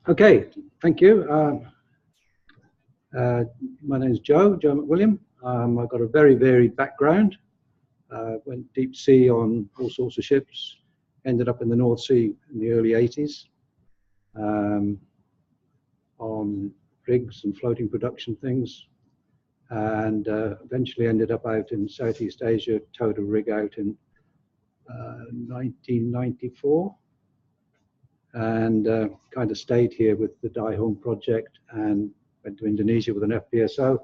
Okay, thank you. My name is Joe McWilliam. I've got a very varied background. Went deep sea on all sorts of ships, ended up in the North Sea in the early 80s on rigs and floating production things, and eventually ended up out in Southeast Asia, towed a rig out in 1994. And kind of stayed here with the Die Home project and went to Indonesia with an FPSO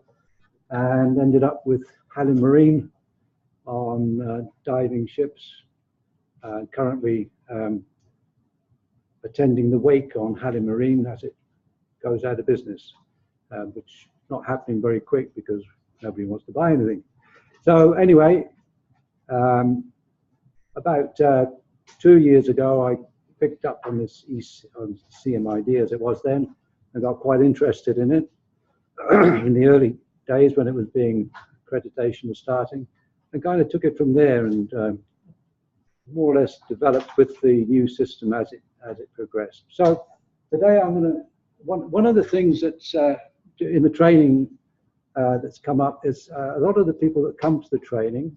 and ended up with Halim Marine on diving ships. Currently attending the wake on Halim Marine as it goes out of business, which is not happening very quick because nobody wants to buy anything. So anyway, about 2 years ago, I picked up on this eCMID as it was then, and got quite interested in it in the early days when it was being accreditation was starting, and kind of took it from there and more or less developed with the new system as it progressed. So today I'm going to one of the things that's in the training that's come up is a lot of the people that come to the training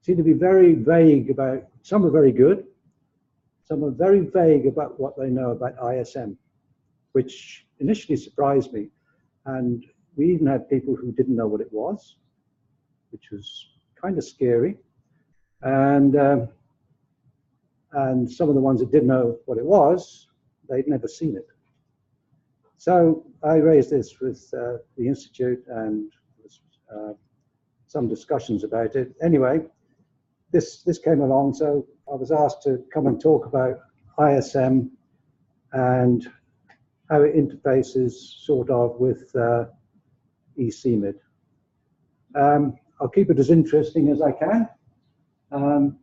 seem to be very vague about, some are very good, some are very vague about what they know about ISM, which initially surprised me. And we even had people who didn't know what it was, which was kind of scary. And some of the ones that didn't know what it was, they'd never seen it. So I raised this with the Institute and some discussions about it. Anyway, this came along, so I was asked to come and talk about ISM and how it interfaces sort of with eCMID. I'll keep it as interesting as I can. I'm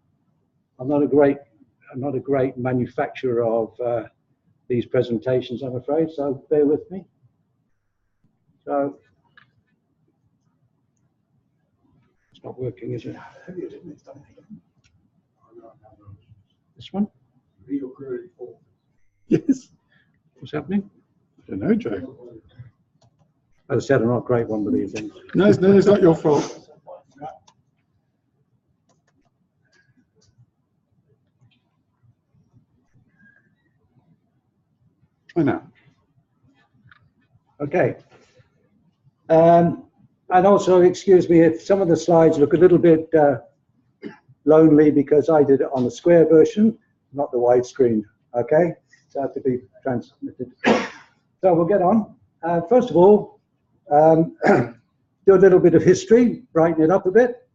not a great manufacturer of these presentations, I'm afraid, so bear with me. So it's not working, is it? This one? Yes. What's happening? I don't know, Joe. As I said, I'm not a great one with these things. No, it's not your fault. Try now. Okay. And also, excuse me if some of the slides look a little bit lonely because I did it on the square version, not the widescreen. Okay, so I have to be transmitted. So we'll get on. First of all, do a little bit of history, brighten it up a bit.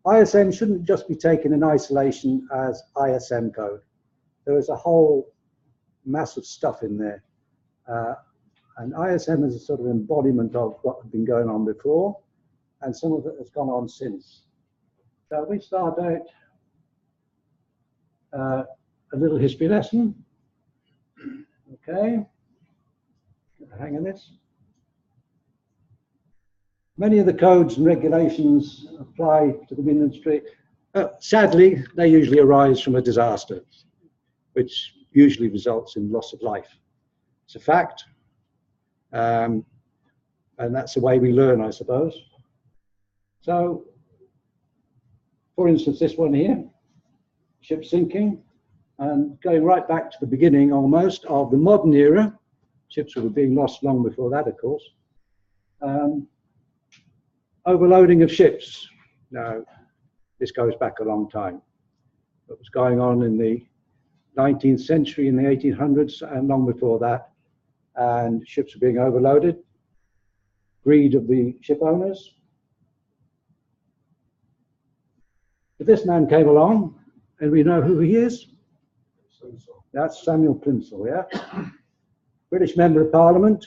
ISM shouldn't just be taken in isolation as ISM code. There is a whole mass of stuff in there. And ISM is a sort of embodiment of what had been going on before, and some of it has gone on since. So we start out a little history lesson. Okay, hang on this. Many of the codes and regulations apply to the industry. Sadly, they usually arise from a disaster, which usually results in loss of life. It's a fact. And that's the way we learn, I suppose. So, for instance, this one here, ship sinking, and going right back to the beginning almost of the modern era, ships were being lost long before that, of course. Overloading of ships. Now, this goes back a long time. What was going on in the 19th century, in the 1800s, and long before that, and ships were being overloaded. Greed of the ship owners. But this man came along, and we know who he is. That's Samuel Plimsoll, yeah? British Member of Parliament.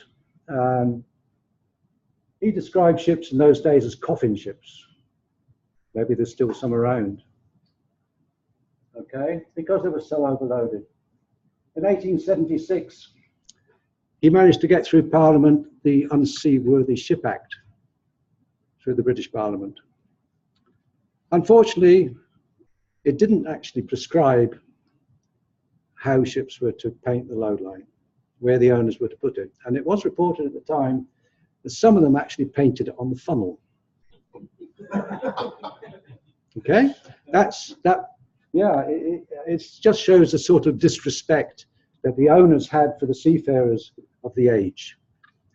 He described ships in those days as coffin ships. Maybe there's still some around. Okay, because they were so overloaded. In 1876, he managed to get through Parliament the Unseaworthy Ship Act through the British Parliament. Unfortunately, it didn't actually prescribe how ships were to paint the load line, where the owners were to put it. And it was reported at the time that some of them actually painted it on the funnel. Okay, yeah, it just shows the sort of disrespect that the owners had for the seafarers of the age.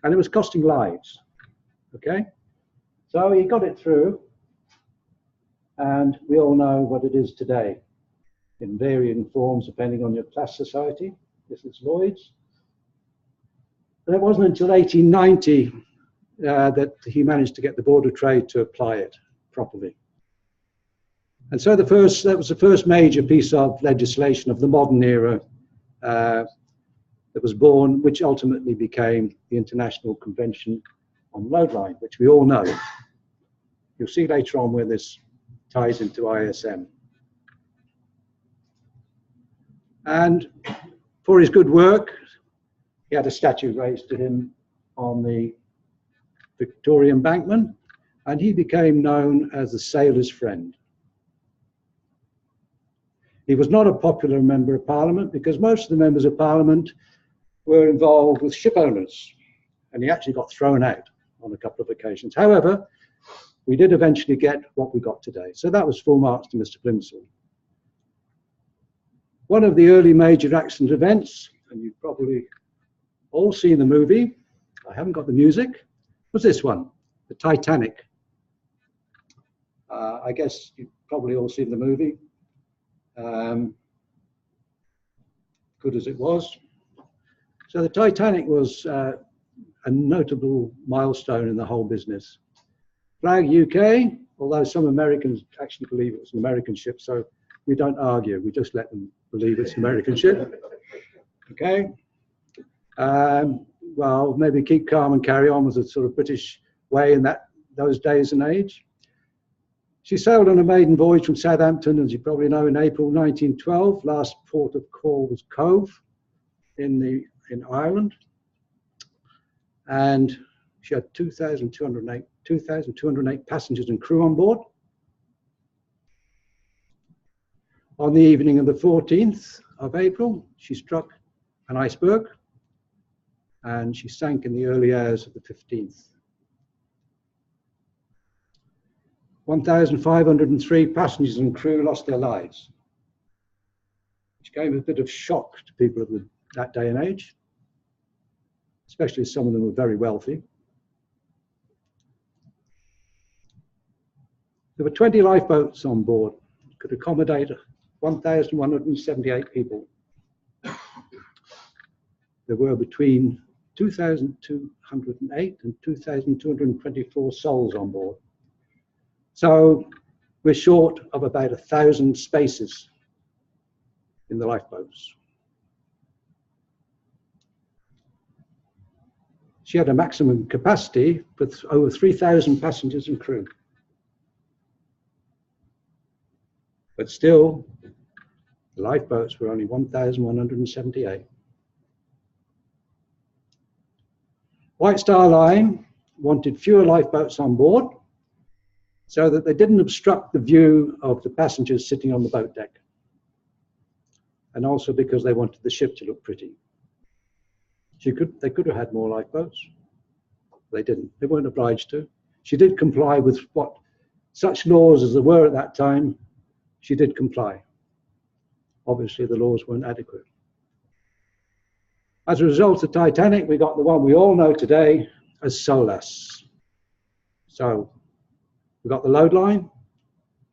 And it was costing lives. Okay, so he got it through, and we all know what it is today in varying forms depending on your class society. This is Lloyd's. But it wasn't until 1890 that he managed to get the Board of Trade to apply it properly. And so that was the first major piece of legislation of the modern era that was born, which ultimately became the International Convention on Load Line, which we all know. You'll see later on where this ties into ISM. And for his good work, he had a statue raised to him on the Victoria Embankment, and he became known as the sailor's friend. He was not a popular member of Parliament because most of the members of Parliament were involved with ship owners, and he actually got thrown out on a couple of occasions. However, we did eventually get what we got today. So that was full marks to Mr. Plimsoll. One of the early major accident events, and you've probably all seen the movie, I haven't got the music, was this one, the Titanic. I guess you've probably all seen the movie. Good as it was. So the Titanic was a notable milestone in the whole business. Flag UK, although some Americans actually believe it was an American ship, so we don't argue, we just let them believe it's an American ship. Okay. Well, maybe keep calm and carry on was a sort of British way in those days and age. She sailed on a maiden voyage from Southampton, as you probably know, in April 1912. Last port of call was Cove in Ireland. And she had 2,208 passengers and crew on board. On the evening of the 14th of April, she struck an iceberg, and she sank in the early hours of the 15th. 1,503 passengers and crew lost their lives, which gave a bit of shock to people of that day and age, especially as some of them were very wealthy. There were 20 lifeboats on board, could accommodate 1,178 people. There were between 2,208 and 2,224 souls on board. So we're short of about 1,000 spaces in the lifeboats. She had a maximum capacity with over 3,000 passengers and crew. But still, the lifeboats were only 1,178. White Star Line wanted fewer lifeboats on board so that they didn't obstruct the view of the passengers sitting on the boat deck. And also because they wanted the ship to look pretty. They could have had more lifeboats. They didn't. They weren't obliged to. She did comply with what such laws as there were at that time. She did comply. Obviously, the laws weren't adequate. As a result of Titanic, we got the one we all know today as SOLAS. So we got the load line,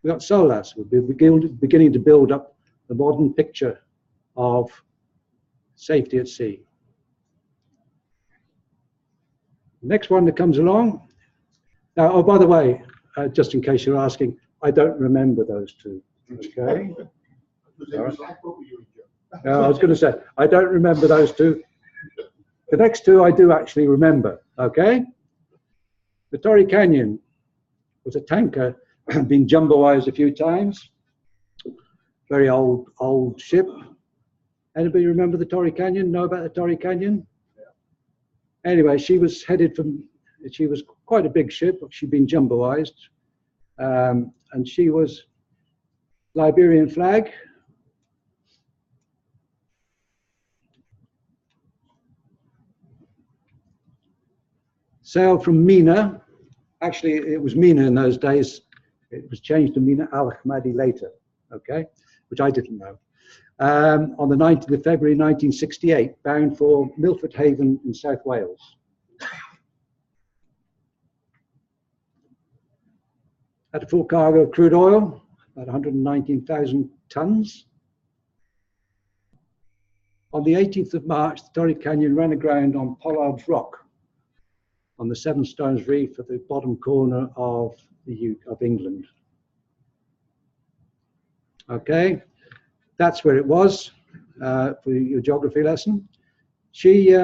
we got SOLAS. We're beginning to build up the modern picture of safety at sea. Next one that comes along. Now, oh, by the way, just in case you're asking, I don't remember those two. Okay. I was going to say, I don't remember those two. The next two I do actually remember, okay? The Torrey Canyon was a tanker, been jumboized a few times. Very old ship. Anybody remember the Torrey Canyon? Know about the Torrey Canyon? Yeah. Anyway, she was quite a big ship, but she'd been jumboized. And she was Liberian flag. Sailed from Mina. Actually, it was Mina in those days. It was changed to Mina Alex later, okay, which I didn't know. On the 19th of February 1968, bound for Milford Haven in South Wales. Had a full cargo of crude oil, about 119,000 tons. On the 18th of March, the Torrey Canyon ran aground on Pollard's Rock on the Seven Stones Reef at the bottom corner of England. Okay, that's where it was for your geography lesson. She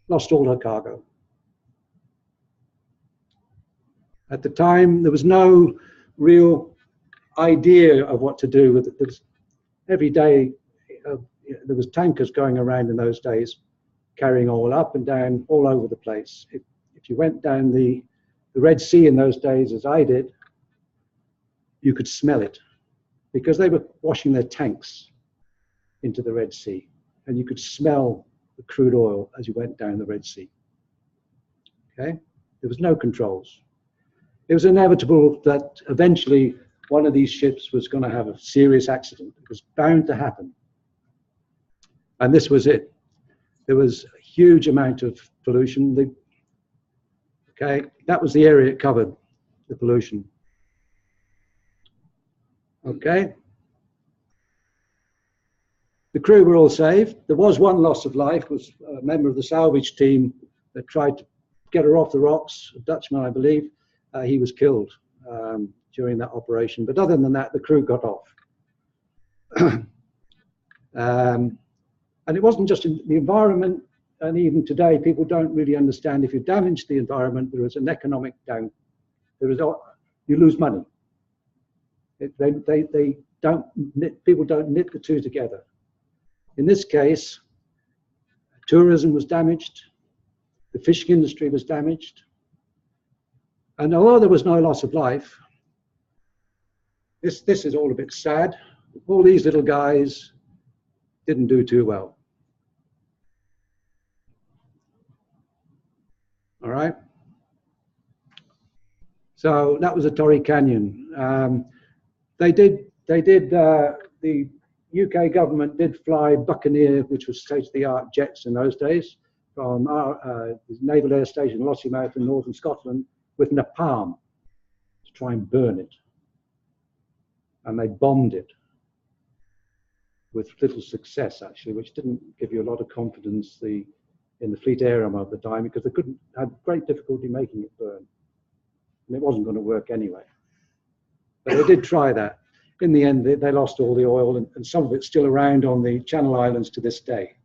lost all her cargo. At the time, there was no real idea of what to do with it. Every day, there was tankers going around in those days, carrying oil up and down all over the place. If you went down the Red Sea in those days, as I did, you could smell it because they were washing their tanks into the Red Sea, and you could smell the crude oil as you went down the Red Sea. Okay, there was no controls. It was inevitable that eventually one of these ships was going to have a serious accident. It was bound to happen. And this was it. There was a huge amount of pollution. Okay, that was the area it covered, the pollution. Okay. The crew were all saved. There was one loss of life. It was a member of the salvage team that tried to get her off the rocks, a Dutchman, I believe. He was killed during that operation. But other than that, the crew got off. And it wasn't just in the environment, and even today, people don't really understand if you damage the environment, there is an economic down. You lose money. People don't knit the two together. In this case, tourism was damaged, the fishing industry was damaged, and although there was no loss of life, this is all a bit sad. All these little guys didn't do too well. All right. So that was a Torrey Canyon. The UK government did fly Buccaneer, which was state-of-the-art jets in those days, from our Naval Air Station Lossiemouth in northern Scotland with napalm to try and burn it. And they bombed it with little success, actually, which didn't give you a lot of confidence in the Fleet Air Arm at the time, because they had great difficulty making it burn. And it wasn't going to work anyway. But they did try that. In the end, they lost all the oil, and some of it's still around on the Channel Islands to this day.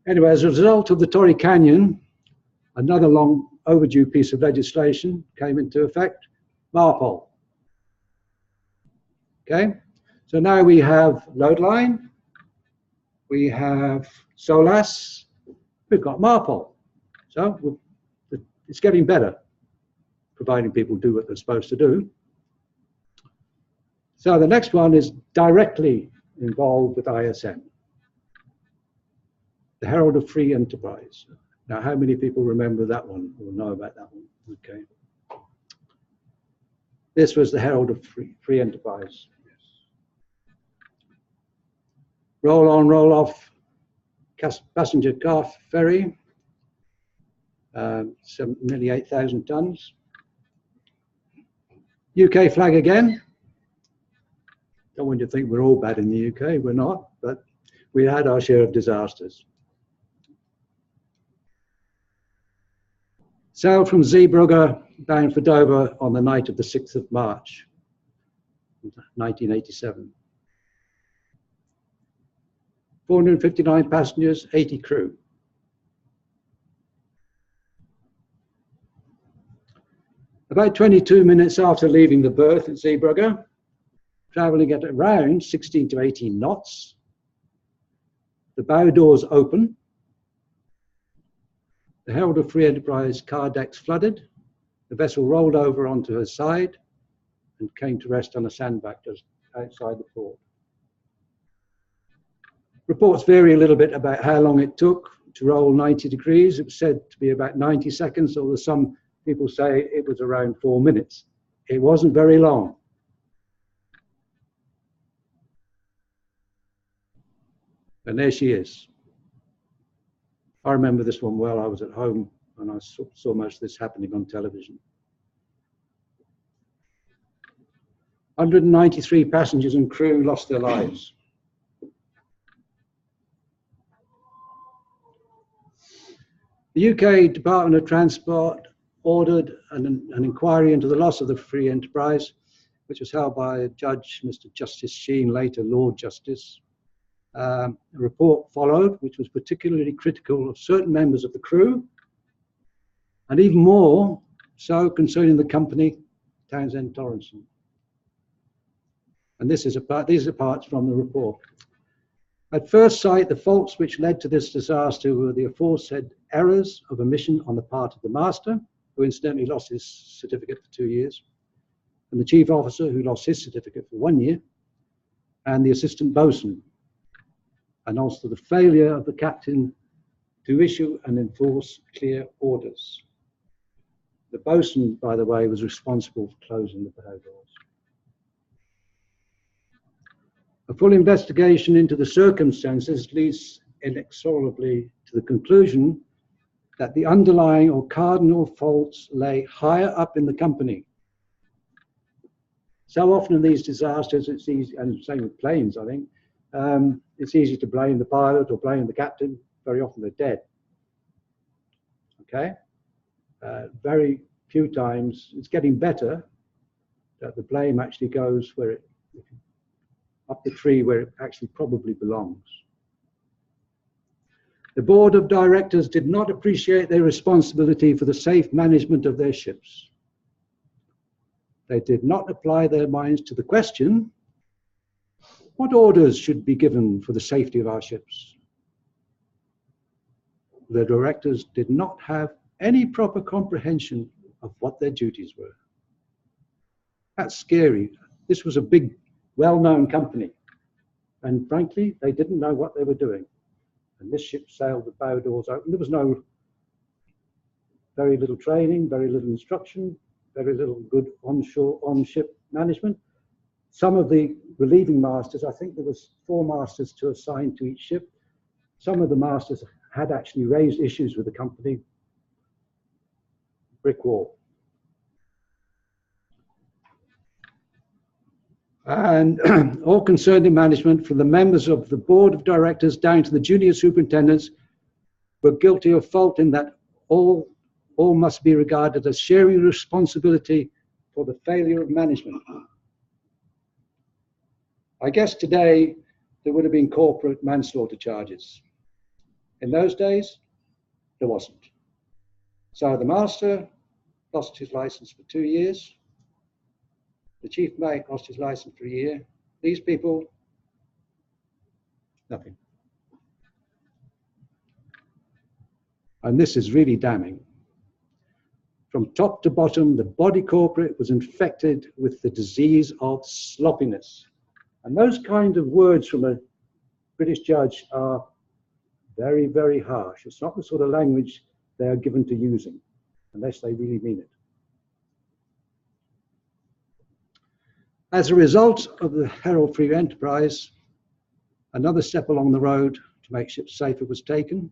Anyway, as a result of the Torrey Canyon, another long overdue piece of legislation came into effect, Markel. Okay, so now we have load line, we have SOLAS, we've got Markel. So it's getting better, providing people do what they're supposed to do. So the next one is directly involved with ISM, the Herald of Free Enterprise. Now, how many people remember that one or know about that one? Okay. This was the Herald of Free Enterprise. Roll on, roll off, passenger car ferry, nearly 8,000 tons. UK flag again. Don't want you to think we're all bad in the UK, we're not, but we had our share of disasters. Sailed from Zeebrugge bound for Dover on the night of the 6th of March, 1987. 459 passengers, 80 crew. About 22 minutes after leaving the berth at Zeebrugge, traveling at around 16 to 18 knots, the bow doors open, the Herald of Free Enterprise car decks flooded, the vessel rolled over onto her side and came to rest on a sandbank just outside the port. Reports vary a little bit about how long it took to roll 90 degrees. It was said to be about 90 seconds, although some people say it was around 4 minutes. It wasn't very long. And there she is. I remember this one well. I was at home and I saw most of this happening on television. 193 passengers and crew lost their lives. The UK Department of Transport ordered an inquiry into the loss of the free enterprise, which was held by Judge Mr. Justice Sheen, later Lord Justice. A report followed, which was particularly critical of certain members of the crew, and even more so concerning the company, Townsend Torrenson. And these are parts from the report. At first sight, the faults which led to this disaster were the aforesaid errors of omission on the part of the master, who incidentally lost his certificate for 2 years, and the chief officer, who lost his certificate for 1 year, and the assistant bosun, and also the failure of the captain to issue and enforce clear orders. The bosun, by the way, was responsible for closing the bow doors. A full investigation into the circumstances leads inexorably to the conclusion that the underlying or cardinal faults lay higher up in the company. So often in these disasters, it's easy, and same with planes, I think, it's easy to blame the pilot or blame the captain. Very often they're dead. Okay? Very few times, it's getting better that the blame actually goes where it, up the tree where it actually probably belongs. The board of directors did not appreciate their responsibility for the safe management of their ships. They did not apply their minds to the question, what orders should be given for the safety of our ships? The directors did not have any proper comprehension of what their duties were. That's scary. This was a big, well-known company, and frankly, they didn't know what they were doing. And this ship sailed with bow doors open. There was very little training, very little instruction, very little good on-ship management. Some of the relieving masters, I think there was 4 masters to assign to each ship. Some of the masters had actually raised issues with the company. Brick wall. And all concerned in management, from the members of the board of directors down to the junior superintendents, were guilty of fault in that all must be regarded as sharing responsibility for the failure of management. I guess today there would have been corporate manslaughter charges. In those days, there wasn't. So the master lost his license for 2 years. The chief mate lost his license for 1 year. These people, nothing. And this is really damning. From top to bottom, the body corporate was infected with the disease of sloppiness. And those kind of words from a British judge are very, very harsh. It's not the sort of language they are given to using, unless they really mean it. As a result of the Herald Free Enterprise, another step along the road to make ships safer was taken,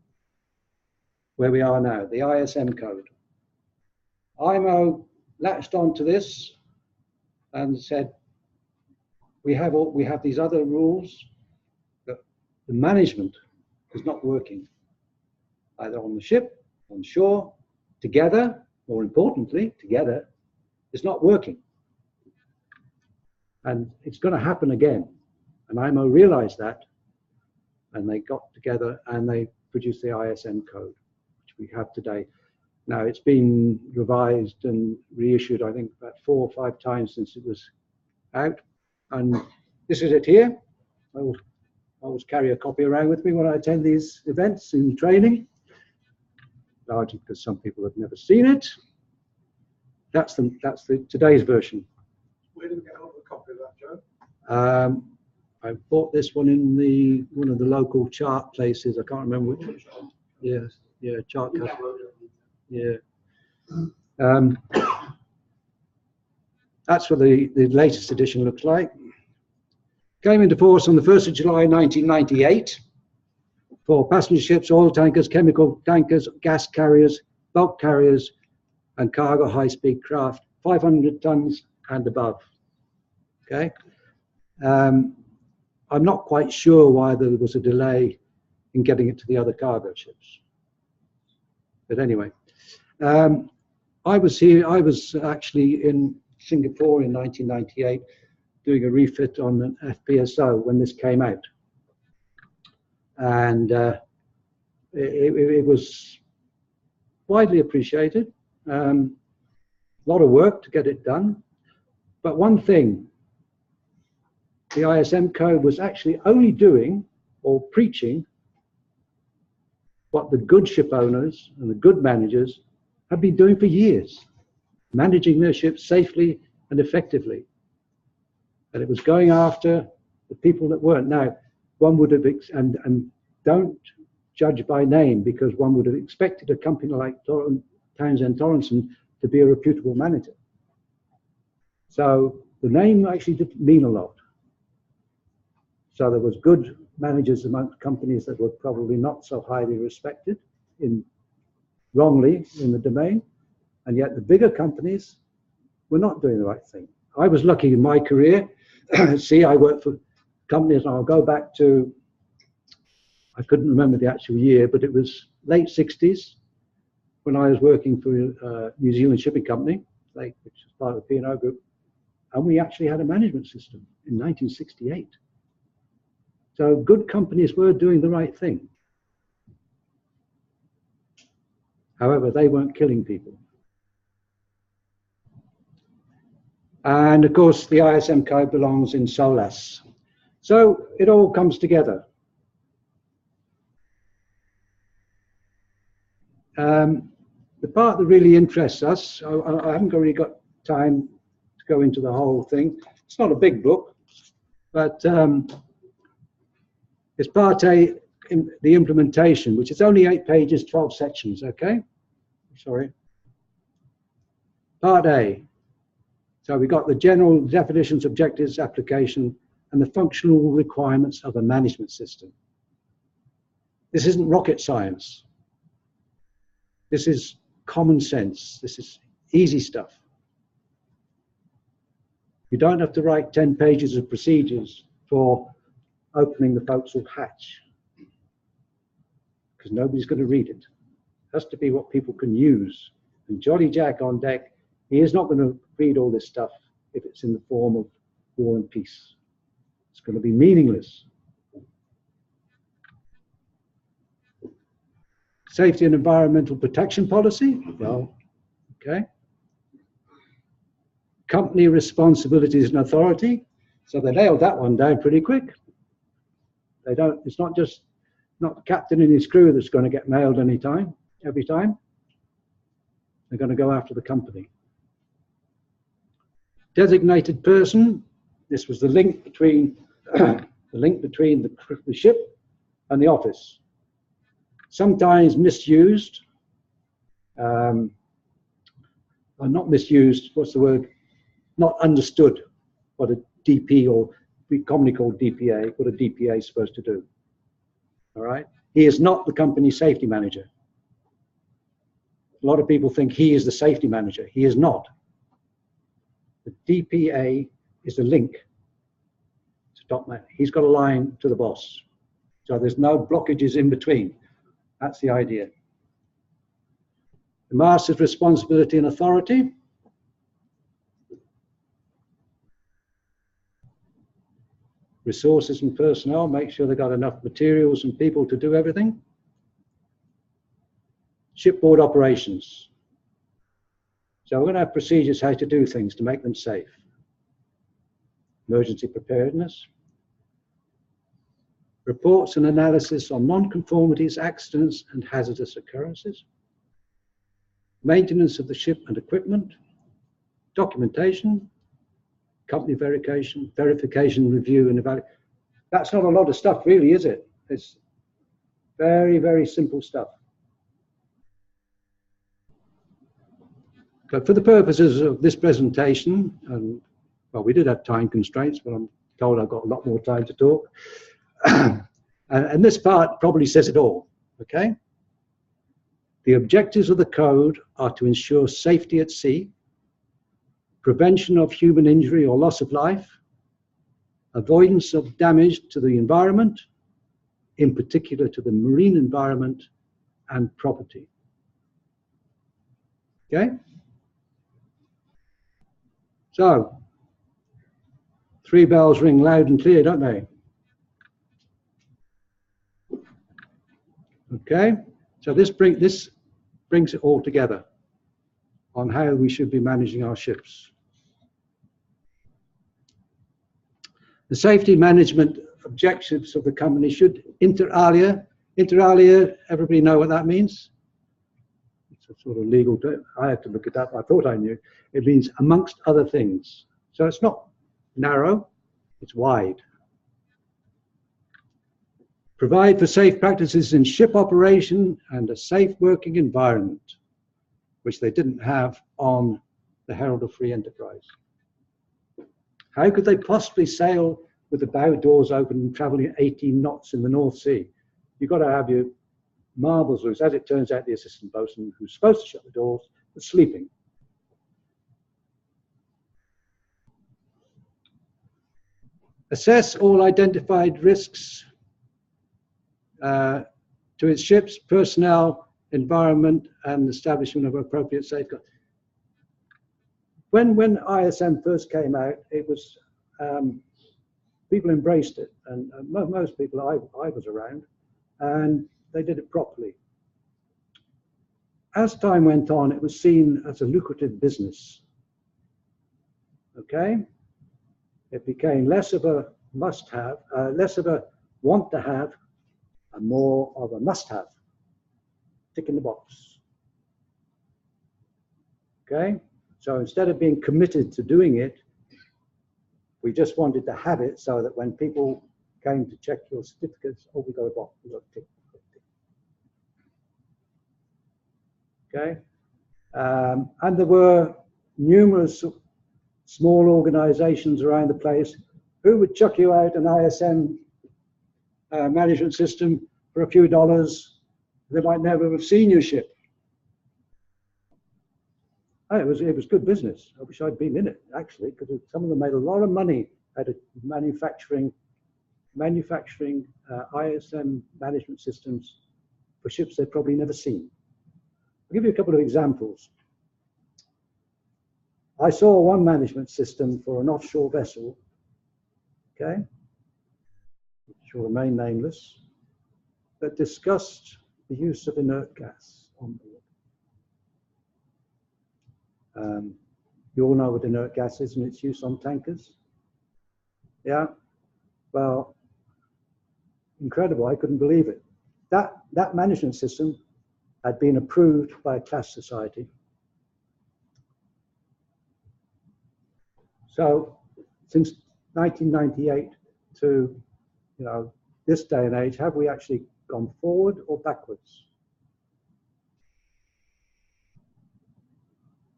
where we are now, the ISM Code. IMO latched onto this and said, we have these other rules, but the management is not working, either on the ship, on shore, together, more importantly, together, it's not working. And it's going to happen again. And IMO realized that, and they got together and they produced the ISM Code, which we have today. Now, it's been revised and reissued, I think, about 4 or 5 times since it was out. And this is it here. I always carry a copy around with me when I attend these events in training, largely because some people have never seen it. That's today's version. Where did we get hold of a copy of that, Joe? I bought this one in one of the local chart places. I can't remember which one. Yeah, chart You cut. download it. Yeah. That's what the latest edition looks like. Came into force on the 1st of July 1998 for passenger ships, oil tankers, chemical tankers, gas carriers, bulk carriers, and cargo high-speed craft, 500 tons and above. Okay. I'm not quite sure why there was a delay in getting it to the other cargo ships. But anyway, I was actually in Singapore in 1998 doing a refit on an FPSO when this came out. And it was widely appreciated. A lot of work to get it done. But one thing, the ISM Code was actually only doing or preaching what the good ship owners and the good managers have been doing for years, managing their ships safely and effectively. And it was going after the people that weren't. Now, one would have, and don't judge by name, because one would have expected a company like Townsend Torrenson to be a reputable manager. So the name actually didn't mean a lot. So there was good managers amongst companies that were probably not so highly respected wrongly in the domain, and yet the bigger companies were not doing the right thing. I was lucky in my career. See, I worked for companies, and I'll go back to, I couldn't remember the actual year, but it was late 60s when I was working for a New Zealand shipping company, which is part of the P&O group, and we actually had a management system in 1968. So good companies were doing the right thing. However, they weren't killing people. And of course, the ISM Code belongs in SOLAS. So it all comes together. The part that really interests us, I haven't really got time to go into the whole thing. It's not a big book, but it's part A, in the implementation, which is only 8 pages, 12 sections, okay? Sorry. Part A. So we got the general definitions, objectives, application, and the functional requirements of a management system. This isn't rocket science. This is common sense. This is easy stuff. You don't have to write 10 pages of procedures for opening the forecastle hatch, because nobody's going to read it. It has to be what people can use. And Jolly Jack on deck, he is not going to read all this stuff if it's in the form of war and peace. It's going to be meaningless. Safety and environmental protection policy, well, okay. Company responsibilities and authority, so they nailed that one down pretty quick. They don't, it's not just, not the captain and his crew that's going to get nailed every time. They're going to go after the company. Designated person, this was the link between the ship and the office. Sometimes misused, or not misused, what's the word? Not understood what a DP, or we commonly call DPA, what a DPA is supposed to do. All right? He is not the company safety manager. A lot of people think he is the safety manager. He is not. The DPA is the link to top man. He's got a line to the boss. So there's no blockages in between. That's the idea. The master's responsibility and authority. Resources and personnel, make sure they've got enough materials and people to do everything. Shipboard operations. So we're going to have procedures how to do things to make them safe. Emergency preparedness. Reports and analysis on non-conformities, accidents, and hazardous occurrences. Maintenance of the ship and equipment. Documentation. Company verification, review, and evaluation. That's not a lot of stuff, really, is it? It's very, very simple stuff. But for the purposes of this presentation, and well, we did have time constraints, but I'm told I've got a lot more time to talk. And this part probably says it all, okay? The objectives of the code are to ensure safety at sea, prevention of human injury or loss of life, avoidance of damage to the environment, in particular to the marine environment and property. Okay? So, 3 bells ring loud and clear, don't they? Okay? So this brings it all together on how we should be managing our ships. The safety management objectives of the company should Interalia, everybody know what that means? It's a sort of legal term. I had to look it up. I thought I knew. It means amongst other things. So it's not narrow, it's wide. Provide for safe practices in ship operation and a safe working environment, which they didn't have on the Herald of Free Enterprise. How could they possibly sail with the bow doors open and traveling at 18 knots in the North Sea? You've got to have your marbles loose. As it turns out, the assistant boatswain who's supposed to shut the doors was sleeping. Assess all identified risks to its ships, personnel, environment, and establishment of appropriate safeguards. When ISM first came out, it was people embraced it, and most people I was around, and they did it properly. As time went on, it was seen as a lucrative business. Okay, it became less of a must-have, less of a want-to-have, and more of a must-have. Tick in the box. Okay, so instead of being committed to doing it, we just wanted to have it so that when people came to check your certificates, oh, we got a box, we got a tick. Okay, and there were numerous small organizations around the place who would chuck you out an ISM management system for a few dollars. They might never have seen your ship. Oh, it was good business. I wish I'd been in it, actually, because some of them made a lot of money out of manufacturing ISM management systems for ships they'd probably never seen. I'll give you a couple of examples. I saw one management system for an offshore vessel, okay, which will remain nameless, that discussed the use of inert gas on board. You all know what inert gas is and its use on tankers. Yeah, well, incredible, I couldn't believe it. That management system had been approved by a class society. So since 1998 to this day and age, have we actually gone forward or backwards?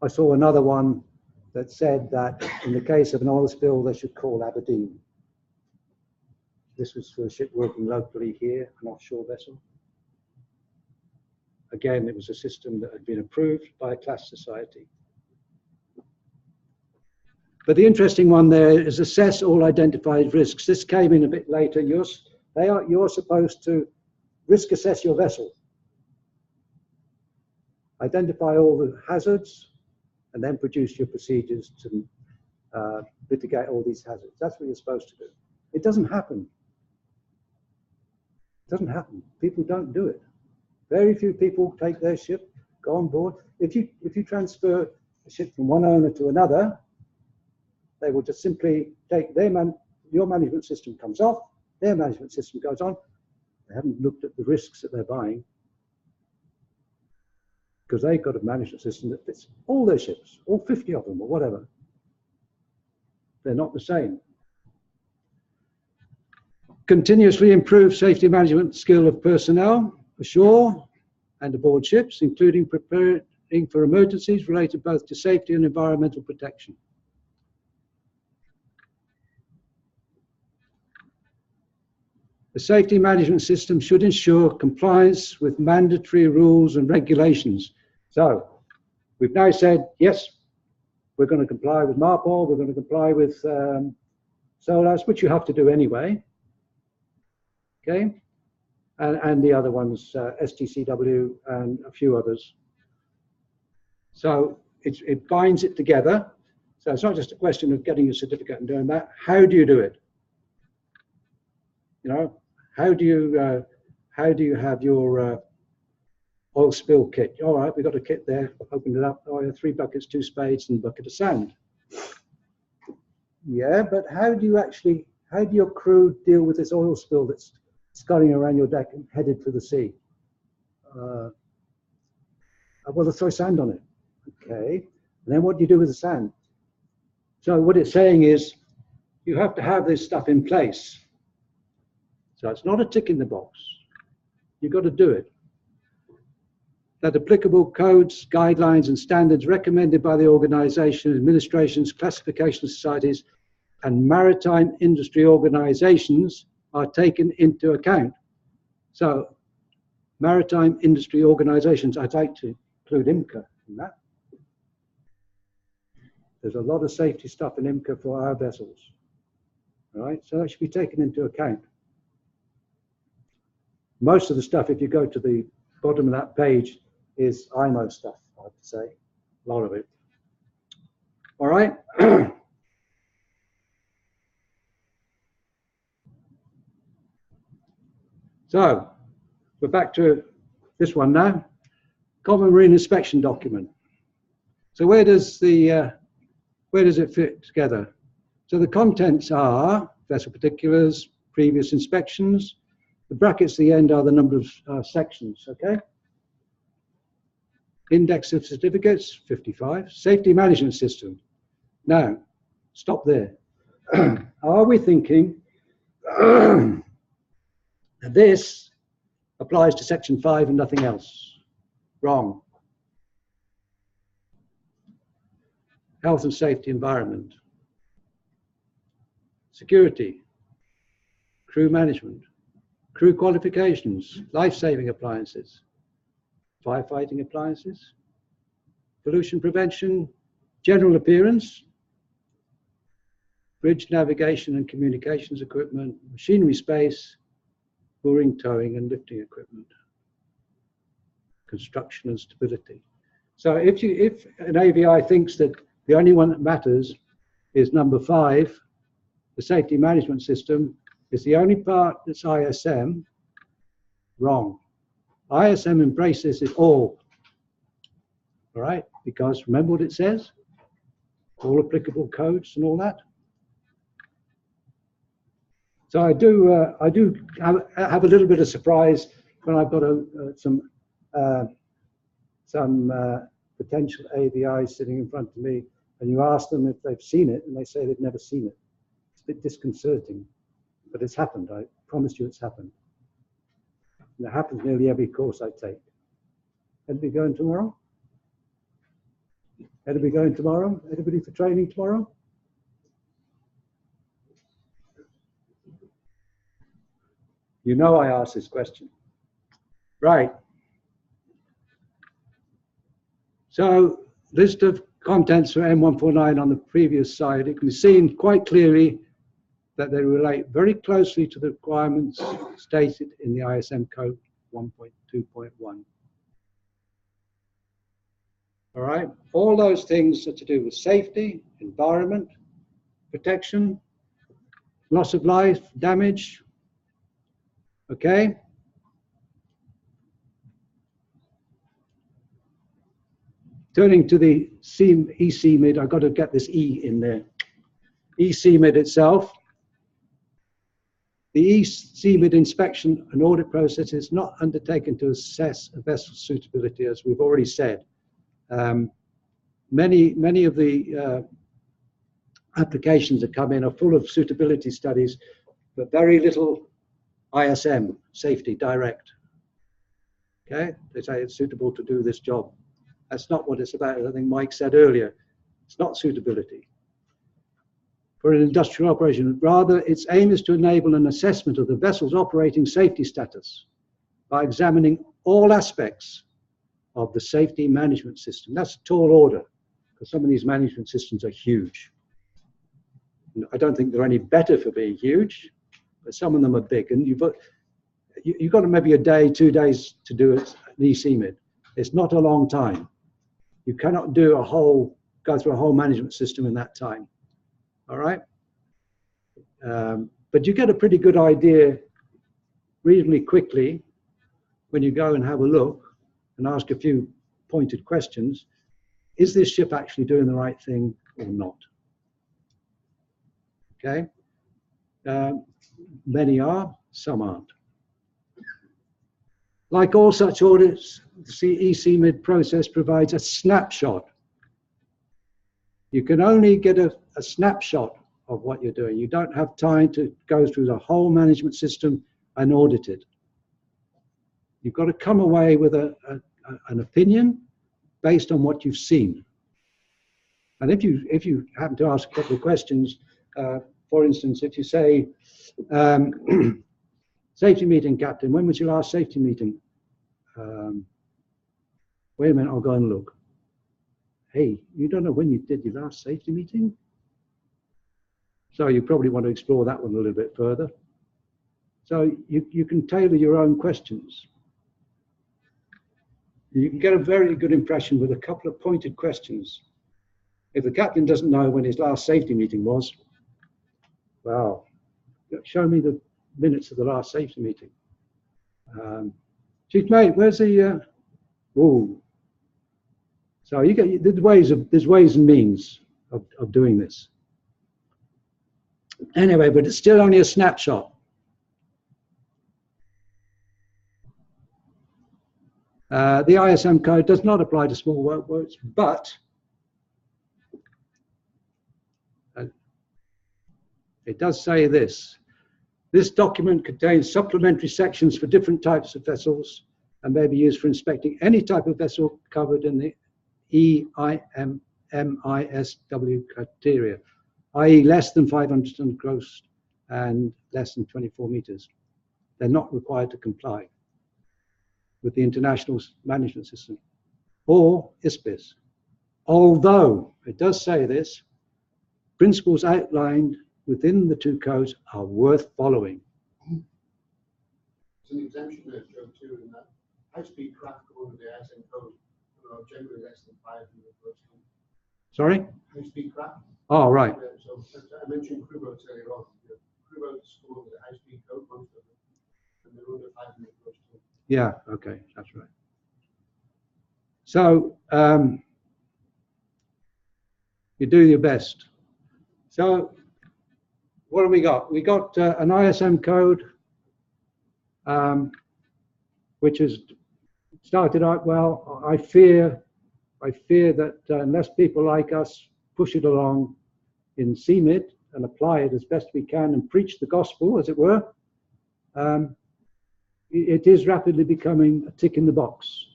I saw another one that said that in the case of an oil spill, they should call Aberdeen. This was for a ship working locally here, an offshore vessel. Again, it was a system that had been approved by a class society. But the interesting one there is assess all identified risks. This came in a bit later. You're supposed to risk assess your vessel, identify all the hazards, and then produce your procedures to mitigate all these hazards. That's what you're supposed to do. It doesn't happen. It doesn't happen. People don't do it. Very few people take their ship, go on board. If you transfer a ship from one owner to another, they will just simply take your management system comes off, their management system goes on. They haven't looked at the risks that they're buying, because they've got a management system that fits all their ships, all 50 of them or whatever. They're not the same. Continuously improve safety management skill of personnel ashore and aboard ships, including for emergencies related both to safety and environmental protection. The safety management system should ensure compliance with mandatory rules and regulations. So we've now said, yes, we're going to comply with Markel, we're going to comply with SOLAS, which you have to do anyway. Okay, and the other ones, STCW and a few others. So it binds it together. So it's not just a question of getting a certificate and doing that. How do you do it? You know, how do you have your oil spill kit? All right, we've got a kit there. Opened it up. Oh, yeah, 3 buckets, 2 spades, and a bucket of sand. Yeah, but how do your crew deal with this oil spill that's scudding around your deck and headed for the sea? Well, let's throw sand on it. Okay, and then what do you do with the sand? So what it's saying is, you have to have this stuff in place. So it's not a tick in the box. You've got to do it. That applicable codes, guidelines, and standards recommended by the organization, administrations, classification societies, and maritime industry organizations are taken into account. So maritime industry organizations, I'd like to include IMCA in that. There's a lot of safety stuff in IMCA for our vessels. All right, so that should be taken into account. Most of the stuff, if you go to the bottom of that page, is IMO stuff, I have to say, a lot of it. All right. So we're back to this one now, Common Marine Inspection Document. So where does it fit together? So the contents are vessel particulars, previous inspections. The brackets at the end are the number of sections, okay? Index of certificates, 55. Safety management system. Now, stop there. Are we thinking that this applies to section 5 and nothing else? Wrong. Health and safety environment. Security. Crew management. Crew qualifications. Life-saving appliances. Firefighting appliances. Pollution prevention. General appearance. Bridge navigation and communications equipment. Machinery space. Mooring, towing, and lifting equipment. Construction and stability. So if an AVI thinks that the only one that matters is number 5, the safety management system is the only part that's ISM, wrong. ISM embraces it all right? Because remember what it says? All applicable codes and all that. So I do have a little bit of surprise when I've got some potential AVIs sitting in front of me, and you ask them if they've seen it, and they say they've never seen it. It's a bit disconcerting, but it's happened. I promise you it's happened. And it happens nearly every course I take. Anybody going tomorrow? Anybody going tomorrow? Anybody for training tomorrow? You know I asked this question. Right. So, list of contents for M149 on the previous slide. It can be seen quite clearly that they relate very closely to the requirements stated in the ISM Code 1.2.1. All right, all those things are to do with safety, environment, protection, loss of life, damage. Okay. Turning to the eCMID, I've got to get this E in there. eCMID itself. The eCMID inspection and audit process is not undertaken to assess a vessel's suitability, as we've already said. Many of the applications that come in are full of suitability studies, but very little ISM, safety, direct. Okay, they say it's suitable to do this job. That's not what it's about. I think Mike said earlier. It's not suitability for an industrial operation. Rather, its aim is to enable an assessment of the vessel's operating safety status by examining all aspects of the safety management system. That's a tall order, because some of these management systems are huge. I don't think they're any better for being huge, but some of them are big. And you've got maybe a day, 2 days to do an eCMID. It's not a long time. You cannot go through a whole management system in that time. All right? But you get a pretty good idea reasonably quickly when you go and have a look and ask a few pointed questions. Is this ship actually doing the right thing or not? Okay? Many are, some aren't. Like all such audits, the CEC Mid process provides a snapshot. You can only get a snapshot of what you're doing. You don't have time to go through the whole management system and audit it. You've got to come away with an opinion based on what you've seen. And if you happen to ask a couple of questions, for instance, if you say, safety meeting, Captain, when was your last safety meeting? Wait a minute, I'll go and look. Hey, you don't know when you did your last safety meeting? So you probably want to explore that one a little bit further. So you can tailor your own questions. You can get a very good impression with a couple of pointed questions. If the captain doesn't know when his last safety meeting was, well, show me the minutes of the last safety meeting. Chief mate, where's the? Oh, so you get there's ways and means of doing this. Anyway, but it's still only a snapshot. The ISM code does not apply to small workboats, but it does say this. This document contains supplementary sections for different types of vessels and may be used for inspecting any type of vessel covered in the EIMSW criteria, i.e. less than 500 tons gross and less than 24 meters. They're not required to comply with the International Management System or ISPIS. Although it does say this, principles outlined within the two codes are worth following. There's an exemption there, Joe, too, in that high-speed craft go under the ISM Code are generally less than 500 gross tons. Sorry? High-speed craft. Oh, right. So I mentioned crew boats earlier on. Crew boats go under the high-speed code, most of them, and they're under 500 gross tons. Yeah, okay, that's right. So you do your best. So what have we got? We got an ISM code, which has started out well. I fear that unless people like us push it along in CMID and apply it as best we can and preach the gospel, as it were, it is rapidly becoming a tick in the box.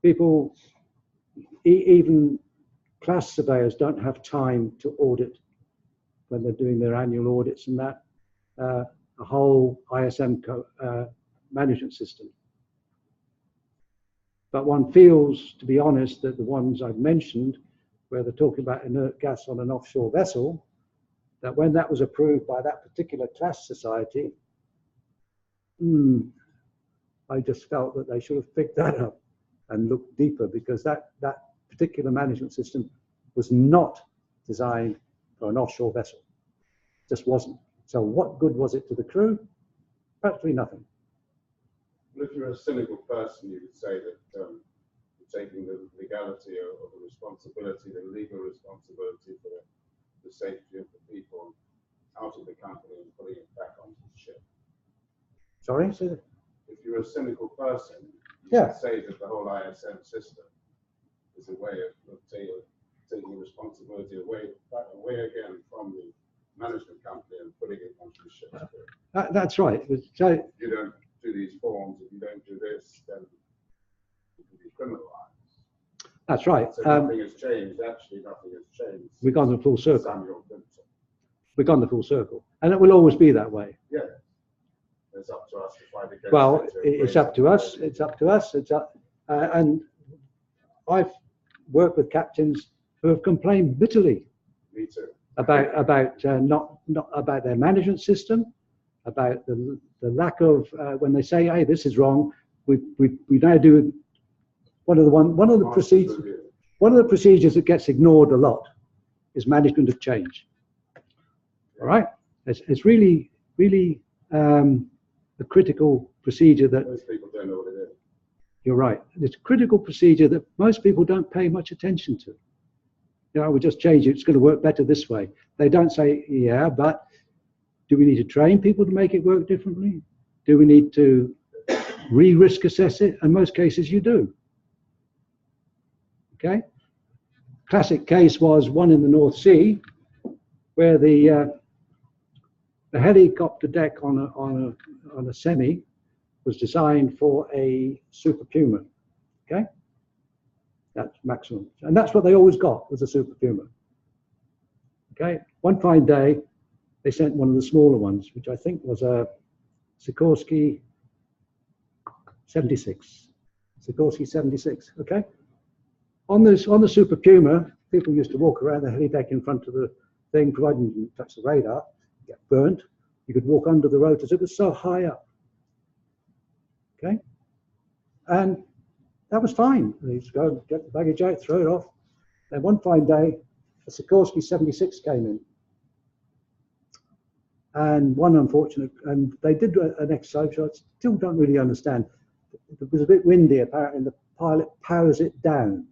People, even class surveyors, don't have time to audit when they're doing their annual audits and that, a whole ISM management system. But one feels, to be honest, that the ones I've mentioned, where they're talking about inert gas on an offshore vessel, that when that was approved by that particular class society, I just felt that they should have picked that up and looked deeper, because that particular management system was not designed for an offshore vessel. It just wasn't. So what good was it to the crew? Practically nothing. Well, if you're a cynical person, you would say that you're taking the legality or the responsibility, the legal responsibility for the safety of the people out of the company and putting it back onto the ship. Sorry? If you're a cynical person, you would say that the whole ISM system is a way of taking responsibility away again from the management company and putting it onto the ship. That's right. So, you don't do these forms, if you don't do this, then you can be decriminalised. That's right. So nothing has changed. Actually, nothing has changed. We've gone the full circle. Samuel Clinton. We've gone the full circle, and it will always be that way. Yeah. It's up to us to fight against Well, it. it's up to us. It's up to us. It's up, and I've worked with captains who have complained bitterly Me too. about not about their management system, about the lack of when they say, "Hey, this is wrong." We now do one of the procedures that gets ignored a lot is management of change. All right, it's really a critical procedure that Most people don't know what it is. you're right. It's a critical procedure that most people don't pay much attention to. You know, we just change it. It's going to work better this way. They don't say, yeah, but do we need to train people to make it work differently? Do we need to re-risk assess it? In most cases, you do. Okay. Classic case was one in the North Sea, where the helicopter deck on a semi was designed for a Super Puma. Okay. That's maximum. And that's what they always got, was a Super Puma. Okay. One fine day, they sent one of the smaller ones, which I think was a Sikorsky 76. Sikorsky 76. Okay. On the Super Puma, people used to walk around the heli deck in front of the thing, provided you didn't touch the radar, get burnt. You could walk under the rotors. It was so high up. Okay. And that was fine. They used to go and get the baggage out, throw it off. Then one fine day, a Sikorsky 76 came in. And one unfortunate, and they did an exercise, which I still don't really understand. It was a bit windy, apparently, and the pilot powers it down.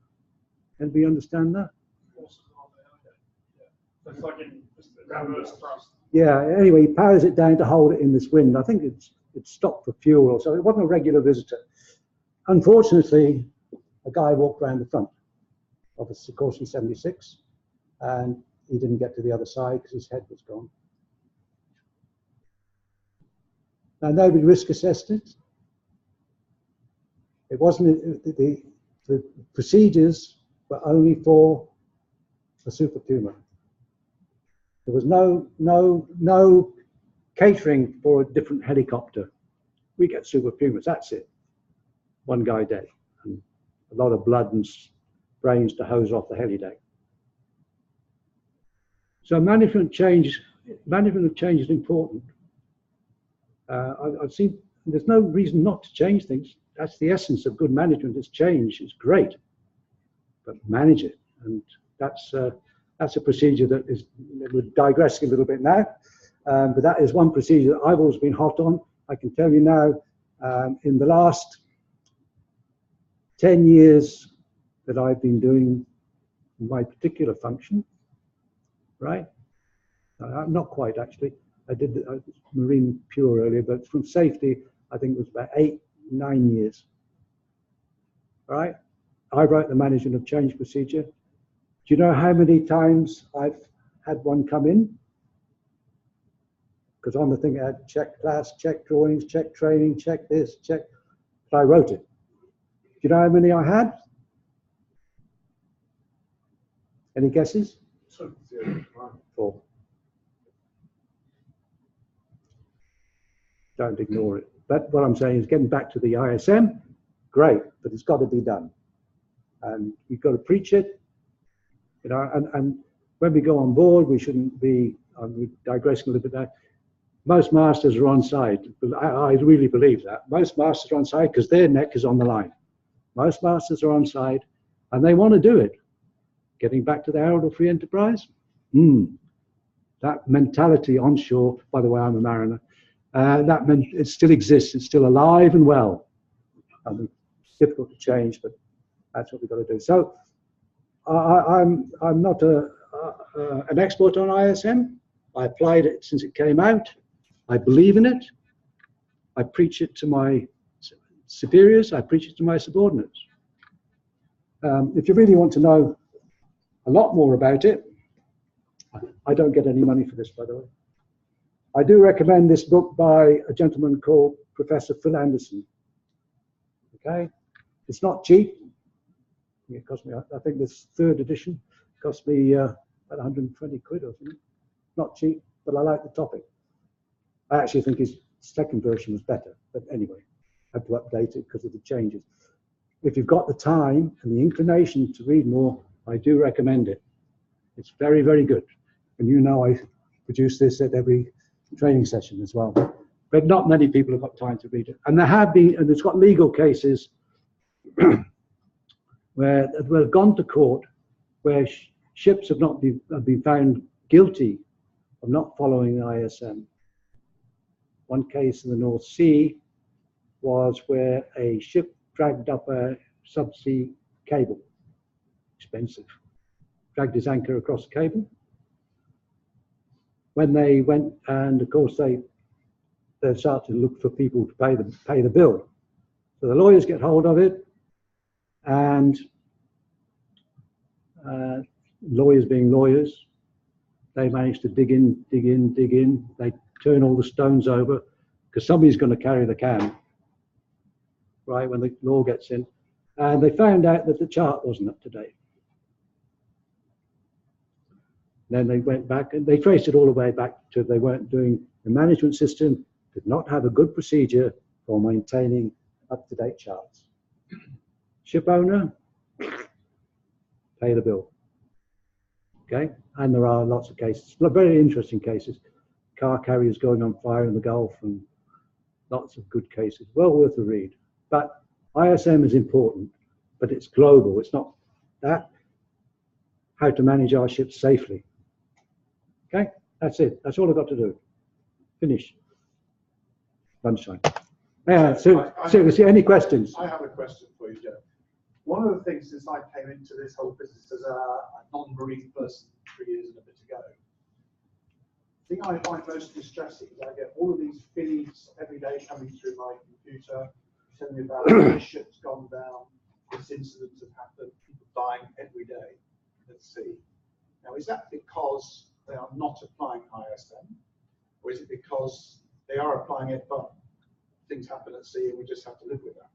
Anybody understand that? It's like in reverse thrust. Yeah, anyway, he powers it down to hold it in this wind. I think it's stopped for fuel or so. It wasn't a regular visitor. Unfortunately, a guy walked around the front of a Sikorsky 76 and he didn't get to the other side because his head was gone. Now, nobody risk assessed it. It wasn't, the procedures were only for a Super Puma. There was no catering for a different helicopter. We get Super Pumas, that's it. One guy dead, and a lot of blood and brains to hose off the heli deck. So management of change is important. I've seen there's no reason not to change things. That's the essence of good management. Is change. It's great, but manage it, and that's a procedure that is. We're digressing a little bit now, but that is one procedure that I've always been hot on. I can tell you now, in the last 10 years that I've been doing my particular function, right? Not quite actually. I did marine pure earlier, but from safety, I think it was about 8-9 years. All right? I wrote the management of change procedure. Do you know how many times I've had one come in? Because on the thing I had check class, check drawings, check training, check this, check. But I wrote it. Do you know how many I had? Any guesses? 4. Don't ignore it. But what I'm saying is getting back to the ISM, great, but it's got to be done. And you've got to preach it, you know, and when we go on board, we shouldn't be, I'm digressing a little bit now, most masters are on side. I really believe that. Most masters are on side because their neck is on the line. Most masters are on side and they want to do it. Getting back to the Herald or Free Enterprise, that mentality onshore, by the way, I'm a mariner, it still exists. It's still alive and well. It's difficult to change, but that's what we've got to do. So I'm not an expert on ISM. I applied it since it came out. I believe in it. I preach it to my superiors. I preach it to my subordinates. If you really want to know a lot more about it, I don't get any money for this, by the way. I do recommend this book by a gentleman called Professor Phil Anderson. Okay, it's not cheap. It cost me, I think this third edition cost me about 120 quid or something. Not cheap, but I like the topic. I actually think his second version was better, but anyway, I had to update it because of the changes. If you've got the time and the inclination to read more, I do recommend it. It's very, very good. And you know I produce this at every training session as well. But not many people have got time to read it. And there have been, and it's got legal cases where we've gone to court where ships have been found guilty of not following the ISM. One case in the North Sea was where a ship dragged up a subsea cable, expensive, dragged his anchor across the cable. When they went, and of course they started to look for people to pay the bill. So the lawyers get hold of it, and lawyers being lawyers, they managed to dig in. They turn all the stones over because somebody's going to carry the can, right, when the law gets in. And they found out that the chart wasn't up to date. Then they went back and they traced it all the way back to they weren't doing the management system, did not have a good procedure for maintaining up-to-date charts. Ship owner, pay the bill. Okay, and there are lots of cases, very interesting cases. Car carriers going on fire in the Gulf, and lots of good cases, well worth a read. But ISM is important, but it's global. It's not that. How to manage our ships safely. Okay, that's it. That's all I've got to do. Finish. Lunchtime. Yeah, seriously, any questions? I have a question for you, Joe. One of the things since I came into this whole business as a non-marine person 3 years and a bit ago, the thing I find most distressing is I get all of these feeds every day coming through my computer, telling me about this ship's gone down, this incident has happened, people dying every day at sea. Now, is that because they are not applying ISM, or is it because they are applying it, but things happen at sea and we just have to live with that?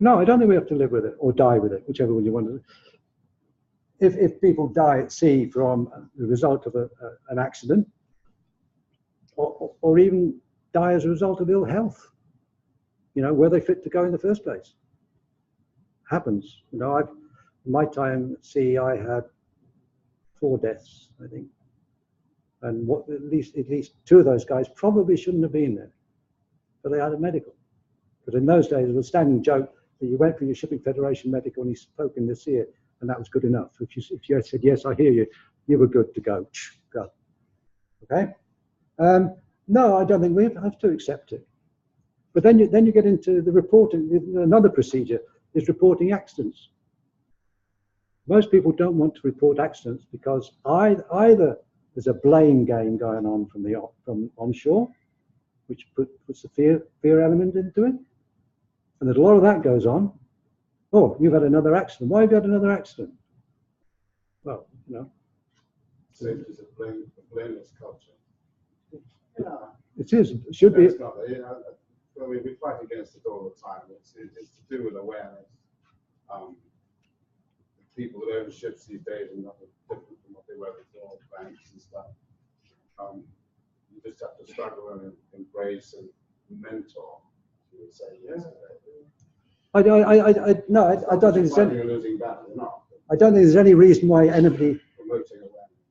No, I don't think we have to live with it or die with it, whichever one you want to do. If people die at sea from the result of an accident, or even die as a result of ill health, you know, were they fit to go in the first place? Happens. You know, in my time at sea, I had 4 deaths, I think, and at least 2 of those guys probably shouldn't have been there, but they had a medical. Because in those days, it was a standing joke that you went for your Shipping Federation medical and you spoke in this ear, and that was good enough. If you said, yes, I hear you, you were good to go. Go. Okay? No, I don't think we have to accept it. But then you get into the reporting. Another procedure is reporting accidents. Most people don't want to report accidents because either there's a blame game going on from onshore, which puts the fear element into it. And there's a lot of that goes on. Oh, you've had another accident. Why have you had another accident? Well, you know. Safety is a blameless culture. Yeah. It is. It should be. It's not. You know, I mean, we fight against it all the time. It's to do with awareness. People that own ships these days are nothing different from what they were before, banks and stuff. You just have to struggle and embrace and mentor. You would say yes. I don't think there's any. You're losing battle, not. I don't think there's any reason why anybody Promoting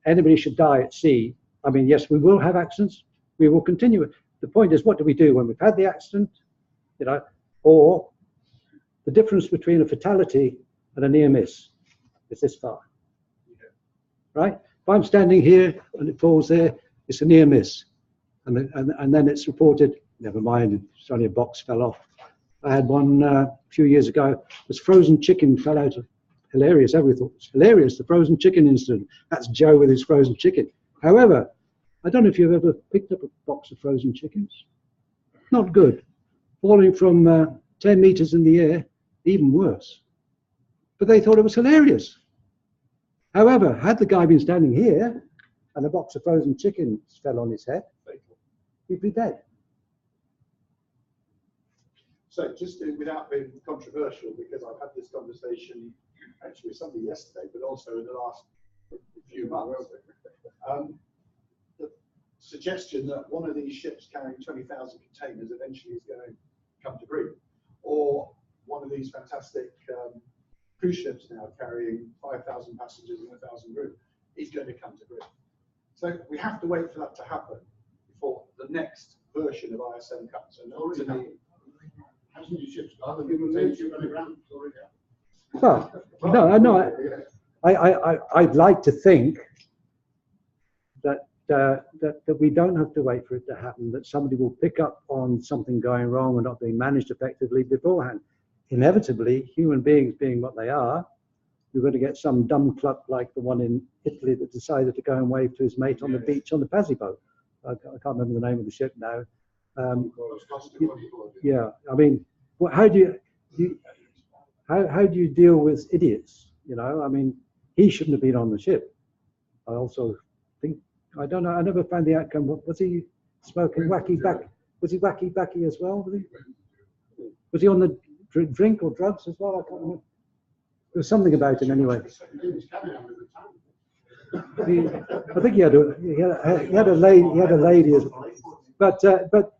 awareness. should die at sea. I mean, yes, we will have accidents. We will continue. The point is, what do we do when we've had the accident? You know, or the difference between a fatality and a near miss is this far, right? If I'm standing here and it falls there, it's a near miss, and then it's reported. Never mind, it's only a box fell off. I had one a few years ago. This frozen chicken fell out of. Hilarious. Everybody thought it was hilarious. The frozen chicken incident. That's Joe with his frozen chicken. However, I don't know if you've ever picked up a box of frozen chickens. Not good. Falling from 10 meters in the air, even worse. But they thought it was hilarious. However, had the guy been standing here and a box of frozen chickens fell on his head, he'd be dead. So just without being controversial, because I've had this conversation actually with somebody yesterday, but also in the last few months. The suggestion that one of these ships carrying 20,000 containers eventually is going to come to grief, or one of these fantastic cruise ships now carrying 5,000 passengers and 1,000 crew is going to come to grief. So we have to wait for that to happen before the next version of ISM comes. And Already to me, happened. Passenger ships, rather than container ship on the ground, it's already happened. Well, no, I'd like to think that that we don't have to wait for it to happen, that somebody will pick up on something going wrong or not being managed effectively beforehand. Inevitably, human beings being what they are, you're going to get some dumb cluck like the one in Italy that decided to go and wave to his mate on the beach on the Pazzi boat. I can't remember the name of the ship now. Yeah, I mean, how do you deal with idiots? You know, I mean, he shouldn't have been on the ship. I also think, I don't know, I never found the outcome. Was he smoking wacky back? Was he wacky backy as well? Was he on the drink or drugs as well? I can't remember. There was something about him anyway. I think he had a lady as well. But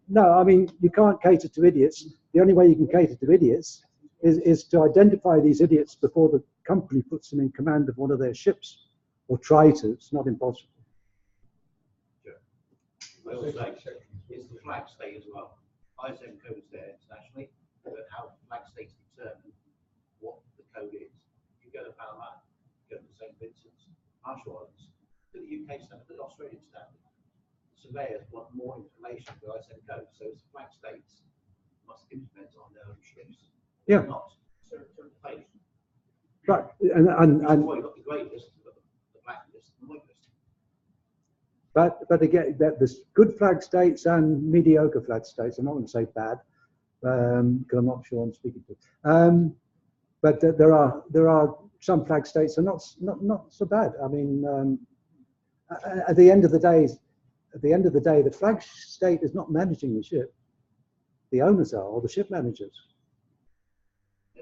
no, I mean, you can't cater to idiots. The only way you can cater to idiots is to identify these idiots before the company puts them in command of one of their ships, or try to. It's not impossible. I also say it's the flag state as well. ISM code is there internationally, but how flag states determine what the code is. You go to Panama, you go to St. Vincent's, Marshall Islands, to the UK standard, to the Australian standard. Surveyors want more information for ISM code, so it's flag states must implement on their own ships. Yeah. Not certain place. Right, and Well, you've got the grey list, you've got the black list, and the white list. but again, there's good flag states and mediocre flag states. I'm not going to say bad, because I'm not sure I'm speaking to. But there are some flag states are not so bad. I mean, at the end of the day, the flag state is not managing the ship. The owners are, or the ship managers.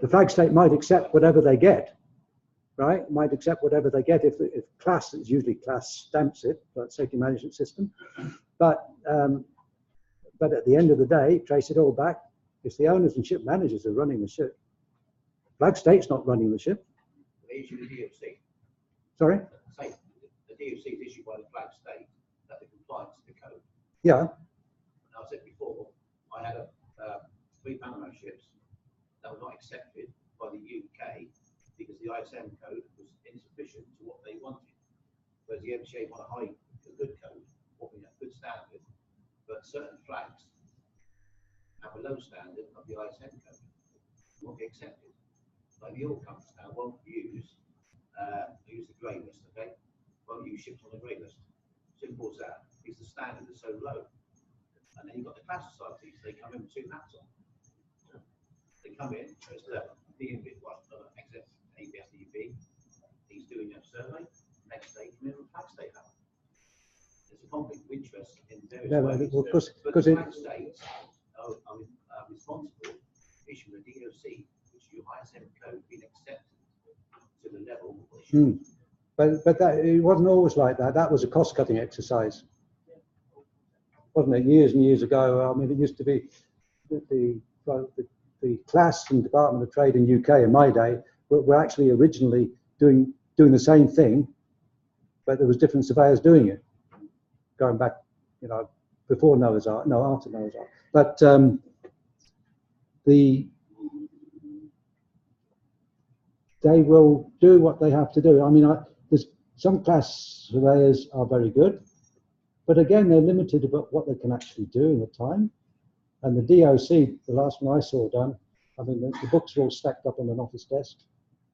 The flag state might accept whatever they get, right? Might accept whatever they get if class, it's usually class stamps it, like safety management system. But at the end of the day, trace it all back. It's the owners and ship managers are running the ship. Flag state's not running the ship. They issue the DOC. Sorry? Say the DOC is issued by the flag state that the compliance to the code. Yeah. And I said before, I had 3 Panama ships that were not accepted by the UK because the ISM code was insufficient to what they wanted. Whereas the MCA want a good code, a good standard, but certain flags have a low standard of the ISM code, won't be accepted. Like the oil companies now won't use the grey list, okay? Won't use ships on the grey list. Simple as that, because the standard is so low. And then you've got the class societies, they come in with 2 hats on. They come in as the DMV, ABSDB, he's doing a survey, next day come in with flag state hat. There's a conflict of interest in various ways. Well, but the flag states are responsible for issuing a DOC, which your ISM code been accepted to the level of the But that, it wasn't always like that. That was a cost-cutting exercise, wasn't it? Years and years ago. I mean, it used to be the class and Department of Trade in UK in my day were actually originally doing the same thing, but there was different surveyors doing it, going back, you know, before Noah's Ark, no, after Noah's Ark. But they will do what they have to do. I mean, there's some class surveyors are very good, but again, they're limited about what they can actually do in the time. And the DOC, the last one I saw done, I mean, the books were all stacked up on an office desk.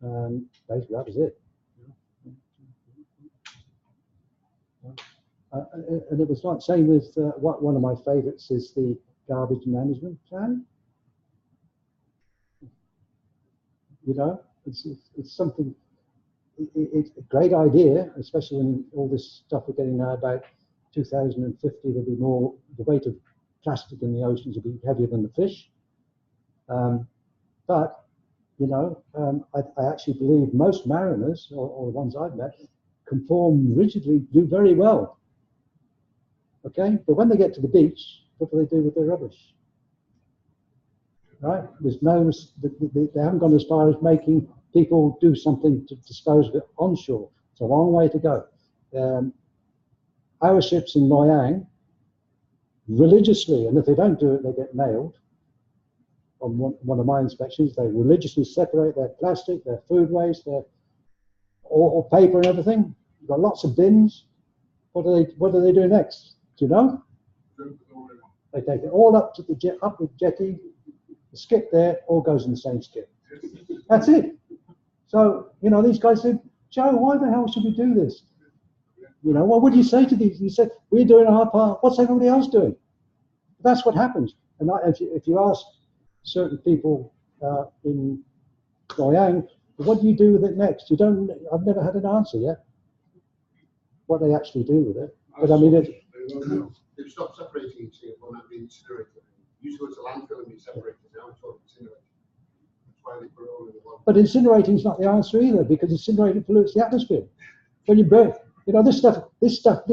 Basically, that was it. And it was like, same with one of my favorites is the garbage management plan. You know, it's something, it's a great idea, especially when all this stuff we're getting now about 2050, there'll be more, the weight of plastic in the oceans will be heavier than the fish. But you know, I actually believe most mariners, or the ones I've met, conform rigidly, do very well. Okay, but when they get to the beach, what do they do with their rubbish? Right? There's no, they haven't gone as far as making people do something to dispose of it onshore. It's a long way to go. Our ships in Loyang, religiously, and if they don't do it, they get nailed. On one of my inspections, they religiously separate their plastic, their food waste, their or paper and everything. You've got lots of bins. What do they do next? Do you know? They take it all up to the jetty, the skip there, all goes in the same skip. That's it. So, you know, these guys said, Joe, why the hell should we do this? You know, what would you say to these? You said, we're doing our part. What's everybody else doing? That's what happens. And if you ask certain people in Loyang, what do you do with it next? You don't. I've never had an answer yet. What they actually do with it. But I mean, they've stopped separating it from being incinerated. Used to go to landfill and be separated. Now it's all incinerated. That's why they put it all in the one. But incinerating is not the answer either, because incinerating pollutes the atmosphere. When you burn, you know, this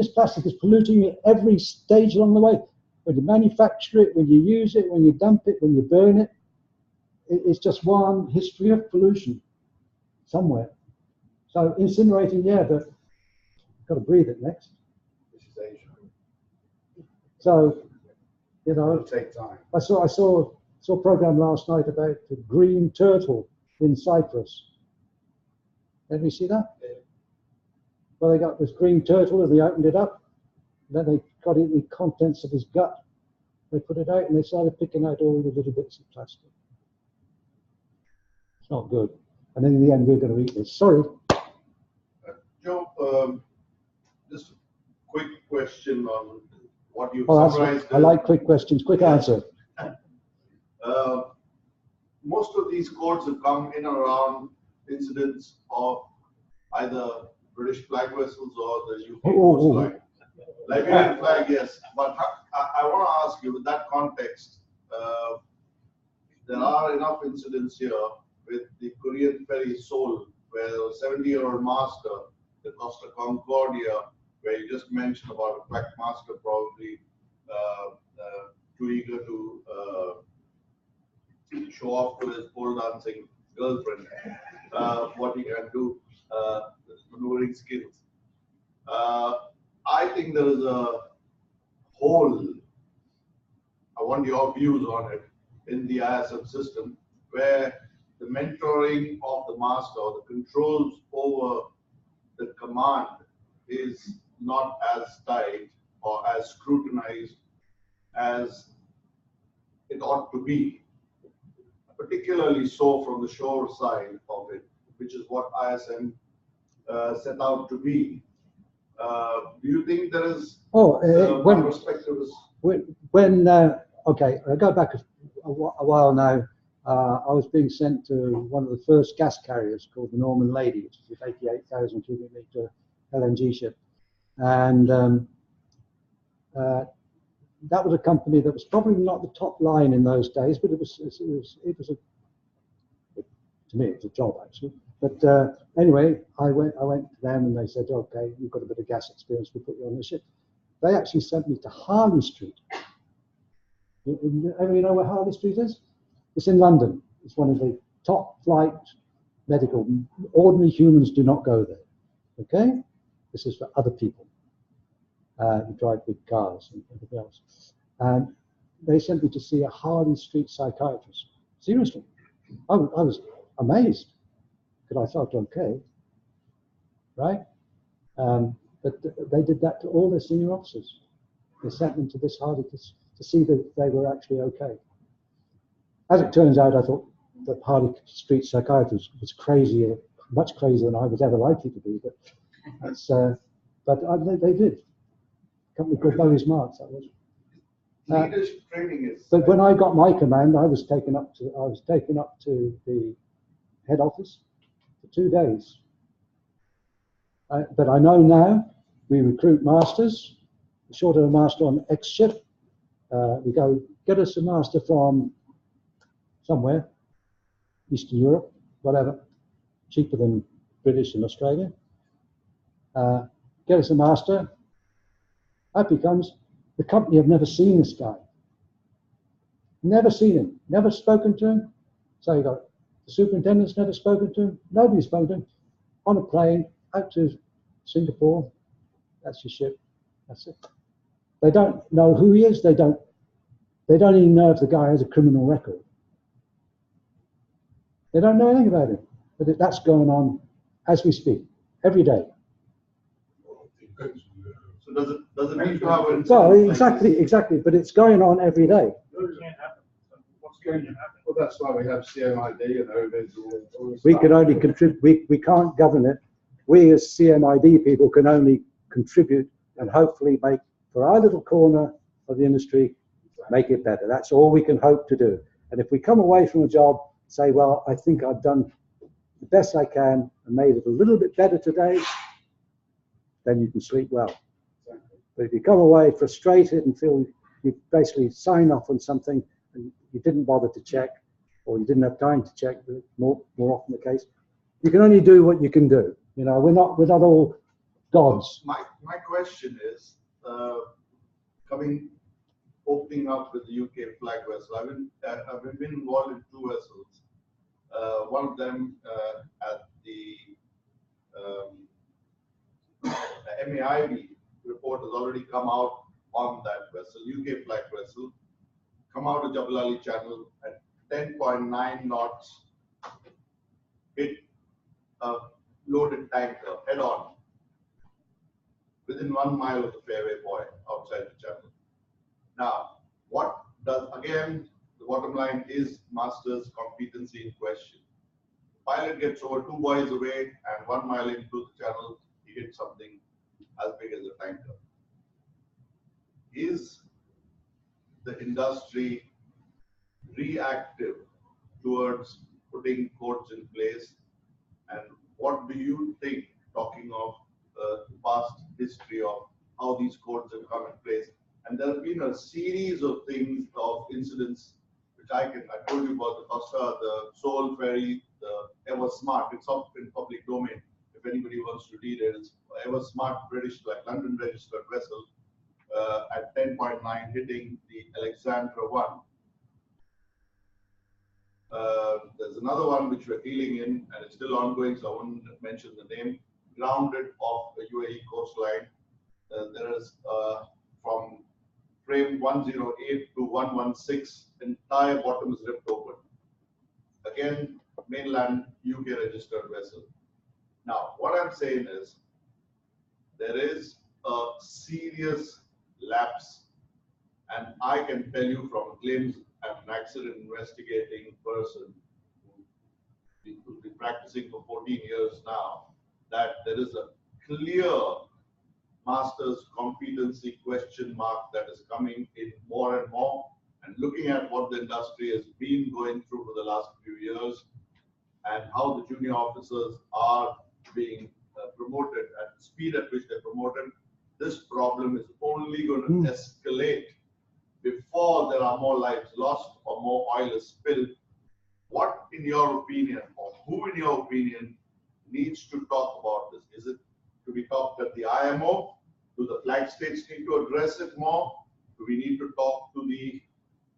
plastic is polluting at every stage along the way. When you manufacture it, when you use it, when you dump it, when you burn it, it's just one history of pollution somewhere. So incinerating, yeah, but you've got to breathe it next. This is Asia. So, you know, It'll take time. I saw a program last night about the green turtle in Cyprus. Did you see that? Yeah. Well, they got this green turtle and they opened it up. Then they got in the contents of his gut. They put it out and they started picking out all the little bits of plastic. It's not good. And then in the end, we're going to eat this. Sorry. Joe, just a quick question on what you've Oh, summarized. I like quick questions, quick answer. Most of these codes have come in and around incidents of either British flag vessels or the UK Coast Line. Liberian flag, yes. But I want to ask you, in that context, there are enough incidents here with the Korean ferry Seoul, where a 70-year-old master, the Costa Concordia, where you just mentioned about a black master probably too eager to show off to his pole dancing girlfriend what he can do with maneuvering skills. I think there is a hole, I want your views on it, in the ISM system, where the mentoring of the master or the controls over the command is not as tight or as scrutinized as it ought to be, particularly so from the shore side of it, which is what ISM set out to be. Do you think there is one perspective? Okay, I go back a while now. I was being sent to one of the first gas carriers called the Norman Lady, which is an 88,000 cubic meter LNG ship, and that was a company that was probably not the top line in those days, but it was to me, it's a job actually. But anyway, I went to them and they said, okay, you've got a bit of gas experience, we'll put you on the ship. They actually sent me to Harley Street. Everybody know where Harley Street is? It's in London. It's one of the top flight medical. Ordinary humans do not go there. Okay? This is for other people who drive big cars and everything else. And they sent me to see a Harley Street psychiatrist. Seriously. I was amazed because I felt okay. Right? But they did that to all their senior officers. They sent them to this Harley to see that they were actually okay. As it turns out, I thought the Harley Street psychiatrist was crazier, much crazier than I was ever likely to be. But that's, they did. A company called Murray's Marks, that was. Leadership training is. But when I got my command, I was taken up to the head office for 2 days. But I know now we recruit masters. Short of a master on X ship, we go get us a master from somewhere, Eastern Europe, whatever, cheaper than British and Australia. Get us a master. Up he comes. The company have never seen this guy. Never seen him. Never spoken to him. So you got the superintendent's never spoken to him. Nobody's spoken to him. On a plane out to Singapore. That's your ship. That's it. They don't know who he is. They don't even know if the guy has a criminal record. They don't know anything about him. But that's going on as we speak, every day. So does it need to have a... So exactly. But it's going on every day. It can't happen. So what's going to happen? Well, that's why we have CMID and OVIDs and all this We stuff. can only contribute. We can't govern it. We as CMID people can only contribute and hopefully make, for our little corner of the industry, make it better. That's all we can hope to do. And if we come away from a job, say, well, I think I've done the best I can and made it a little bit better today, then you can sleep well. But if you come away frustrated and feel you basically signed off on something and you didn't bother to check, or you didn't have time to check, more often the case, you can only do what you can do. You know, we're not all gods. My question is, opening up with the UK flag vessel. I've been involved in two vessels. One of them at the MAIB report has already come out on that vessel, UK flag vessel, come out of Jebel Ali Channel at 10.9 knots, hit a loaded tanker head on within 1 mile of the fairway point outside the channel. Now, what does, again, the bottom line is master's competency in question. The pilot gets over 2 buoys away and 1 mile into the channel, he hits something as big as a tanker. Is the industry reactive towards putting codes in place? And what do you think, talking of the past history of how these codes have come in place? And there have been a series of things, of incidents, which I told you about the Costa, the Seoul ferry, the Ever Smart. It's up in public domain. If anybody wants to read it, it's Ever Smart British, like London registered vessel at 10.9 hitting the Alexandra 1. There's another one which we're dealing in, and it's still ongoing, so I won't mention the name. Grounded off the UAE coastline. There is from frame 108 to 116, entire bottom is ripped open. Again, mainland UK registered vessel. Now, what I'm saying is, there is a serious lapse, and I can tell you from claims, I'm an accident investigating person who's been practicing for 14 years now, that there is a clear master's competency question mark that is coming in more and more. And looking at what the industry has been going through for the last few years and how the junior officers are being promoted at the speed at which they're promoted, this problem is only going to escalate before there are more lives lost or more oil is spilled. What, in your opinion, or who, in your opinion, needs to talk about this? Is it to be talked at the IMO? Do the flag states need to address it more? Do we need to talk to the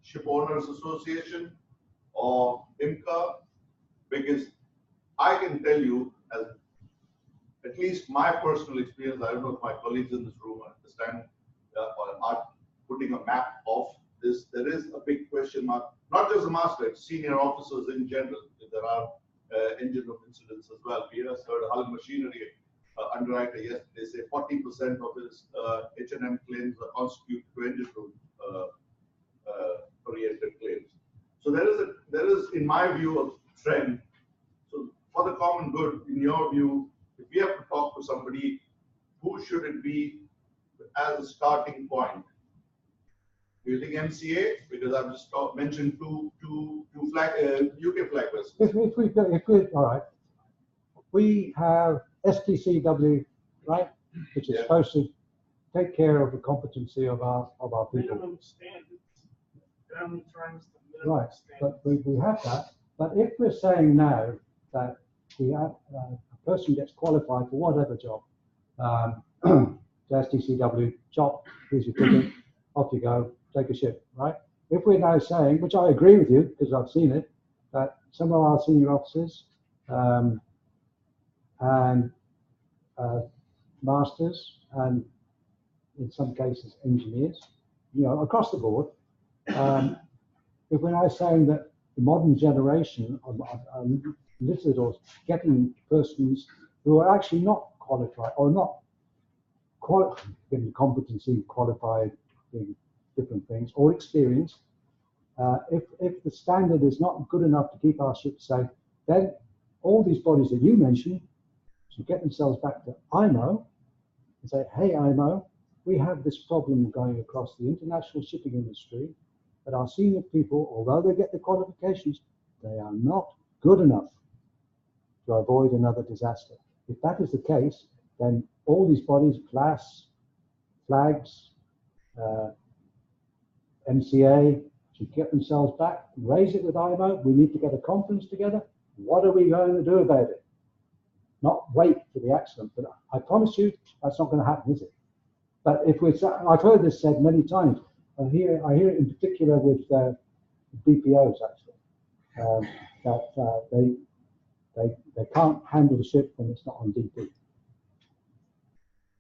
Ship Owners Association or IMCA? Because I can tell you, as at least my personal experience, I don't know if my colleagues in this room understand or are putting a map of this, there is a big question mark, not just the master, it's senior officers in general. There are engine room incidents as well. We just heard Hull Machinery underwriter yesterday say 40% of his H&M claims are constituted to engine room oriented claims. So there is, in my view, a trend. So for the common good, in your view, if we have to talk to somebody, who should it be as a starting point? Do you think MCA? Because I've just mentioned two flag, UK flag vessels. If we all right, we have STCW, right, which is supposed to take care of the competency of our people. Minimum standards. Down trends to minimum Right, standards. but we have that. But if we're saying now that we have, a person gets qualified for whatever job. STCW, job, here's your ticket, off you go, take a ship, right? If we're now saying, which I agree with you, because I've seen it, that some of our senior officers and masters, and in some cases engineers, you know, across the board, if we're now saying that the modern generation are littered or getting persons who are actually not qualified or not getting competency, qualified, in different things, or experience, if the standard is not good enough to keep our ships safe, then all these bodies that you mentioned should get themselves back to IMO and say, hey, IMO, we have this problem going across the international shipping industry, that our senior people, although they get the qualifications, they are not good enough to avoid another disaster. If that is the case, then all these bodies, class, flags, MCA, should get themselves back, raise it with IMO. We need to get a conference together. What are we going to do about it? Not wait for the accident. But I promise you, that's not going to happen, is it? But if we're, I've heard this said many times. I hear it in particular with DPOs actually, that they can't handle the ship when it's not on DP.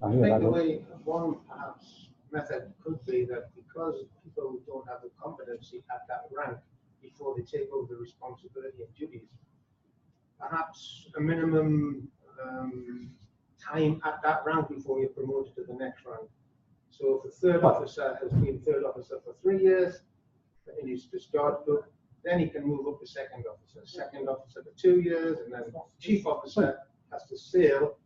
I think the way one perhaps method could be that because people don't have the competency at that rank before they take over the responsibility and duties, perhaps a minimum time at that rank before you're promoted to the next rank. So if a third officer has been third officer for 3 years in his discharge book, then he can move up to second officer for 2 years, and then chief officer has to sail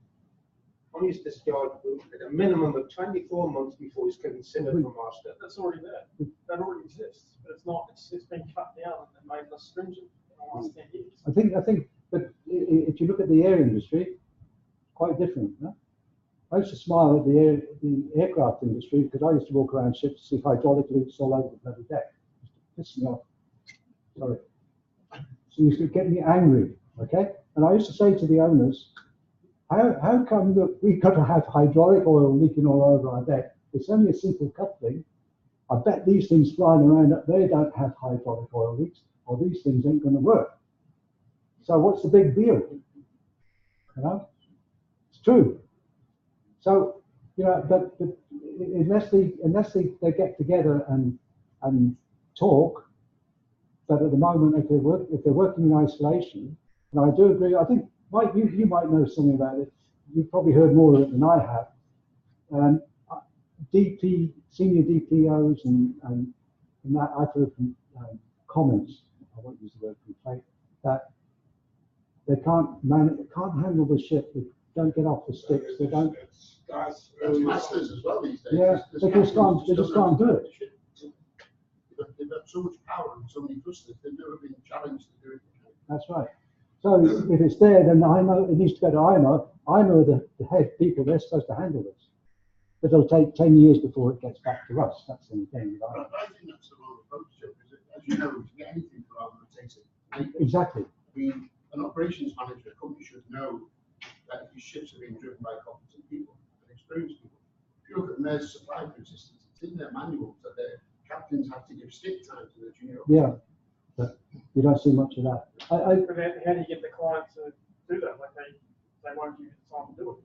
on his discharge book at a minimum of 24 months before he's considered for master. That's already there. That already exists, but it's not. It's been cut down and made less stringent in the last 10 years. I think, but if you look at the air industry, quite different. No? I used to smile at the aircraft industry because I used to walk around ships to see hydraulic leaks all over the bloody deck. It used to piss me off. Sorry. So it used to get me angry, okay? And I used to say to the owners, how come that we've got to have hydraulic oil leaking all over our deck? It's only a simple coupling. I bet these things flying around up there don't have hydraulic oil leaks, or these things ain't going to work. So what's the big deal? You know, it's true. So, you know, but unless they get together and talk, but at the moment, if they're working in isolation, and I do agree. I think, Mike, you might know something about it. You've probably heard more of it than I have. DP, senior DPOs, and that I've heard from comments. I won't use the word complaint, that they can't handle the ship. They don't get off the sticks. They don't. That's masters as well these days. Yeah, they just can't do it. They've got so much power and so many clusters. They've never been challenged to do it. That's right. So if it's there, then IMO, it needs to go to IMO. IMO are the head people. They're supposed to handle this. But it'll take 10 years before it gets back to us. That's the thing. I think that's the wrong approach, Joe, because as you know, to get anything for IMO, it takes it. Exactly. I mean, an operations manager, a company should know that these ships are being driven by competent people and experienced people. If you look at MERS supply persistence, it's in their manuals that their captains have to give stick time to their junior. Yeah, but you don't see much of that. But how do you get the client to do that? Like they won't give you the time to do it.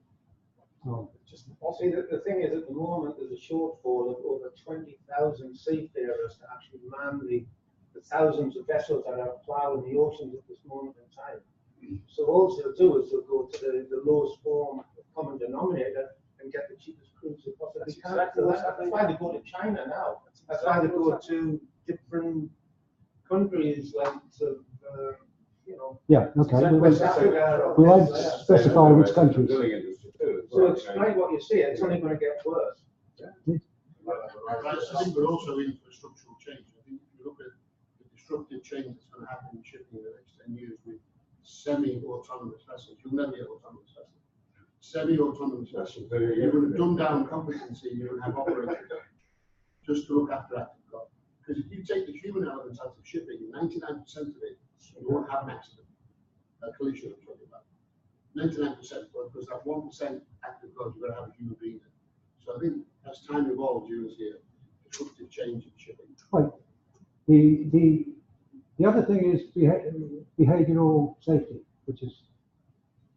Oh. It's just impossible. See, the thing is, at the moment, there's a shortfall of over 20,000 seafarers to actually man the thousands of vessels that are plowing the oceans at this moment in time. So all they'll do is they'll go to the lowest form of common denominator and get the cheapest crews they possibly can. Exactly That's why they go to China now. That's why they go to different countries like you know. Yeah. Okay. West Africa. We won't specify which countries. So explain what you see. It's only going to get worse. I think we're also in for structural change. I think if you look at the disruptive change that's going to happen in shipping in the next 10 years with semi-autonomous vessels, you'll never get autonomous vessels. Semi-autonomous vessels, you would dumb down competency, you would have operators just to look after active craft. Because if you take the human element out of shipping, 99% of it, you won't have an accident. collision I'm talking about. 99%, because that 1% act of God, you've got to have a human being there. So I think as time evolves, you will see a disruptive change in shipping. Right. The other thing is behavioural safety, which is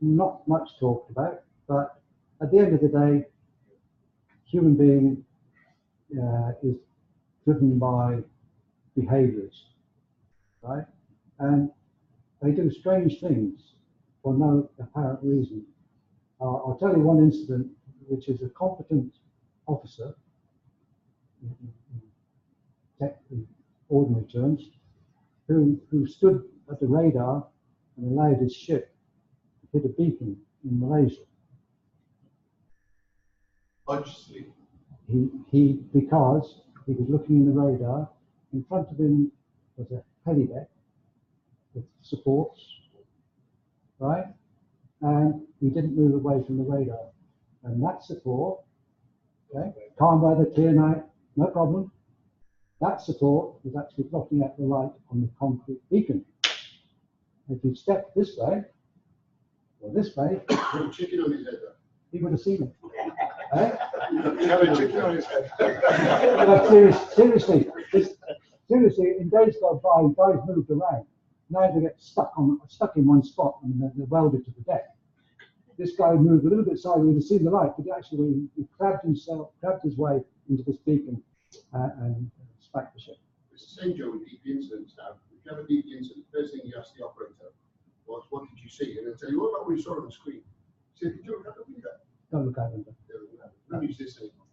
not much talked about, but at the end of the day, human being is driven by behaviours, right? And they do strange things for no apparent reason. I'll tell you one incident, which is a competent officer, in ordinary terms, who stood at the radar and allowed his ship to hit a beacon in Malaysia. Consciously. Because he was looking in the radar, in front of him was a helideck with supports, right? And he didn't move away from the radar. And that support, okay, calm weather, clear night, no problem. That support was actually blocking out the light on the concrete beacon. If he'd stepped this way, or this way, Chicken on his head, he would have seen it. Right? Have a chicken on his head. But seriously, in days gone by, guys moved around. Now they get stuck in one spot and they're welded to the deck. This guy moved a little bit sideways, would have seen the light, but actually he grabbed his way into this beacon and smacked the ship. It's the same, Joe, with DP incidents now. If you have a DP incident, the first thing you ask the operator was, what did you see? And they'll tell you, what about what you saw on the screen? Say, did you look at the window? Don't look at them. Don't use this anymore.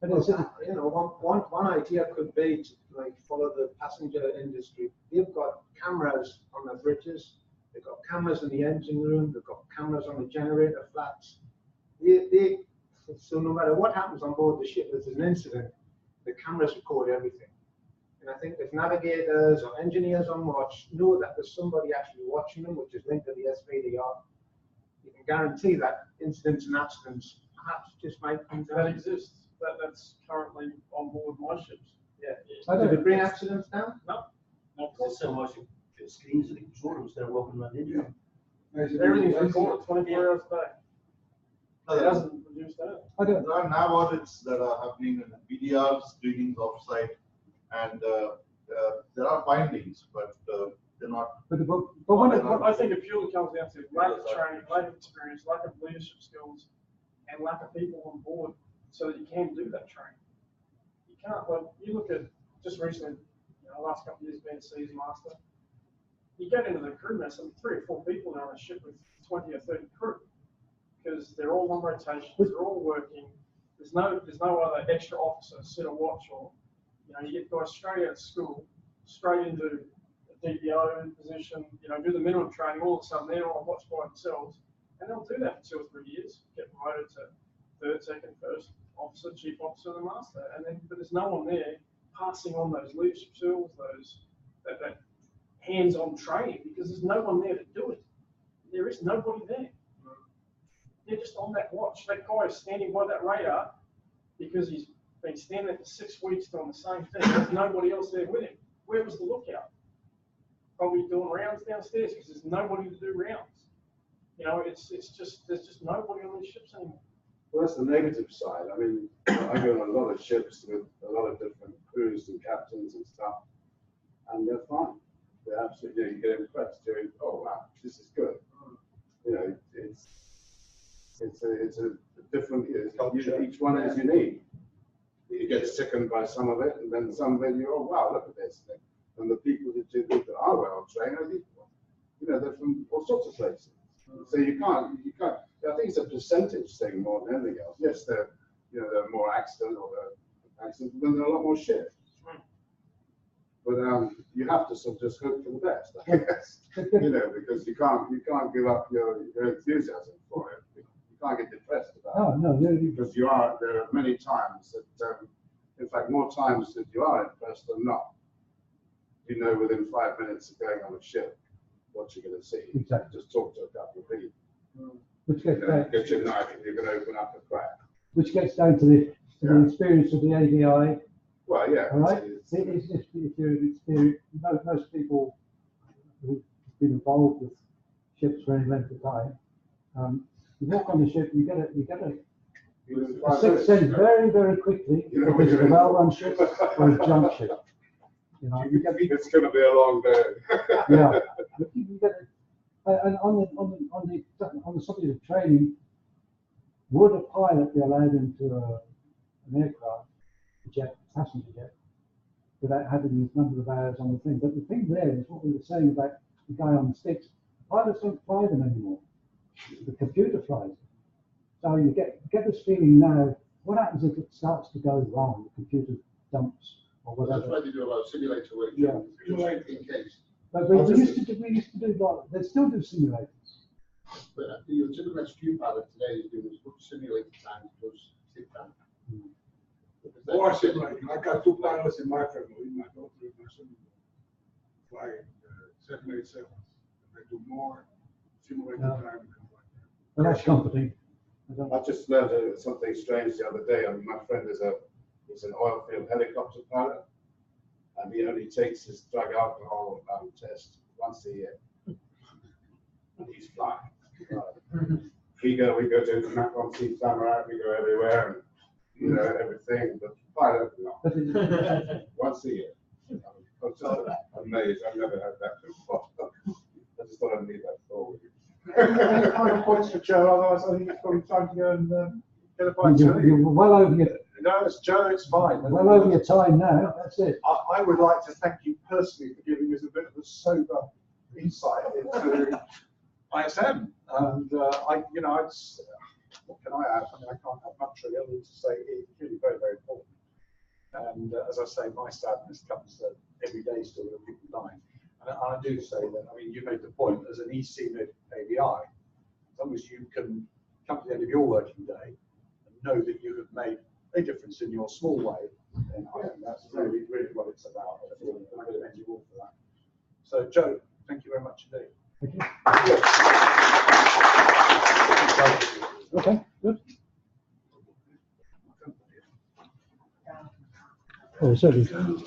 But Well, it's, you know, one idea could be to like follow the passenger industry. They've got cameras on the bridges, they've got cameras in the engine room, they've got cameras on the generator flats. So no matter what happens on board the ship, if there's an incident, the cameras record everything. And I think if navigators or engineers on watch know that there's somebody actually watching them, which is linked to the SVDR, you can guarantee that incidents and accidents perhaps just might come down. That exists. That's currently on board my ships. Yeah. Did it bring accidents down? No. Not There's so much screens that control them instead of walking around in there. Everything's recorded 24 hours a day. It doesn't reduce that. There are nav audits that are happening in PDR screenings offsite, and there are findings, but they're not. but when it, I think it purely comes down to lack of training, lack of experience, lack of leadership skills, and lack of people on board so that you can do that training. You can't, like, you look at just recently, the last couple of years being a seas master, you get into the crew mess and 3 or 4 people are on a ship with 20 or 30 crew because they're all on rotation, they're all working. There's no other extra officer sit or watch, or you get guys straight out of school, straight into a DPO position, do the minimum training. All of a sudden they're on watch by themselves, and they'll do that for 2 or 3 years, get promoted to 3rd, 2nd, 1st officer, chief officer, and the master, but there's no one there passing on those leadership skills, that hands-on training, because there's no one there to do it. There is nobody there. They're just on that watch. That guy is standing by that radar because he's been standing there for 6 weeks doing the same thing. There's nobody else there with him. Where was the lookout? Probably doing rounds downstairs because there's nobody to do rounds. It's just there's just nobody on these ships anymore. Well, that's the negative side. I mean, I go on a lot of ships with a lot of different crews and captains and stuff, and they're fine. They're absolutely, you get impressed doing, oh wow, this is good. It's a different, each one is unique. You get sickened by some of it, and then some of it, oh wow, look at this thing. And the people that are well trained are equal. They're from all sorts of places. So you can't. I think it's a percentage thing more than anything else. Yes, there are more accidents, but then there are a lot more shit. But you have to sort of just hope for the best, I guess. Because you can't give up your enthusiasm for it. You can't get depressed about it. Because there are many times that, in fact, more times that you are impressed than not. Within 5 minutes of going on a ship what you're going to see. Exactly. Just talk to a couple of people. Which gets down, Get your knife and you're going to open up a crack. which gets down to the experience of the AVI. Well, yeah. All right. If you're experienced, most people who been involved with ships for any length of time. You walk on the ship, you get a sixth sense very, very quickly if it's a well-run ship or a junk ship. You know, you get, It's going to be a long day. yeah. You get, and on the subject of training, would a pilot be allowed into an aircraft, a jet, passenger jet, without having this number of hours on the thing? But the thing there is what we were saying about the guy on the sticks. Pilots don't fly them anymore. The computer flies them. So you get this feeling now. What happens if it starts to go wrong? The computer dumps or whatever. That's why they do a lot of simulator work. Yeah. Just in case. But we used to do like, they still do simulators. But your typical SQ pilot today is doing as much simulator time as does sit time. More simulating. I got two pilots in my family, my daughter and my son, flying 787. They do more simulator time than like that. But that's comforting. I just learned something strange the other day. I mean, my friend is an oil field helicopter pilot, and he only takes his drug alcohol test once a year. And he's flying. We go to the Macron Sea Tamarack, we go everywhere, and you know everything. But pilot, no, once a year. I'm just amazed. I've never had that before. I just thought I'd leave that forward. Any final points for Joe? Otherwise, I think it's probably time to go and get a bite to eat. You're well over your, No, it's Joe, it's fine. well over your time now. That's it. I would like to thank you personally for giving us a bit of a sober insight into ISM. And what can I add? I mean, I can't have much really other than to say it's really very, very important. And as I say, my sadness comes every day still with people dying. And I do say that, I mean, you made the point, as an eCMID ABI, as long as you can come to the end of your working day and know that you have made a difference in your small way, then I think that's really, really what it's about. And I commend you all for that. So, Joe, thank you very much indeed. Okay, good. Oh, certainly.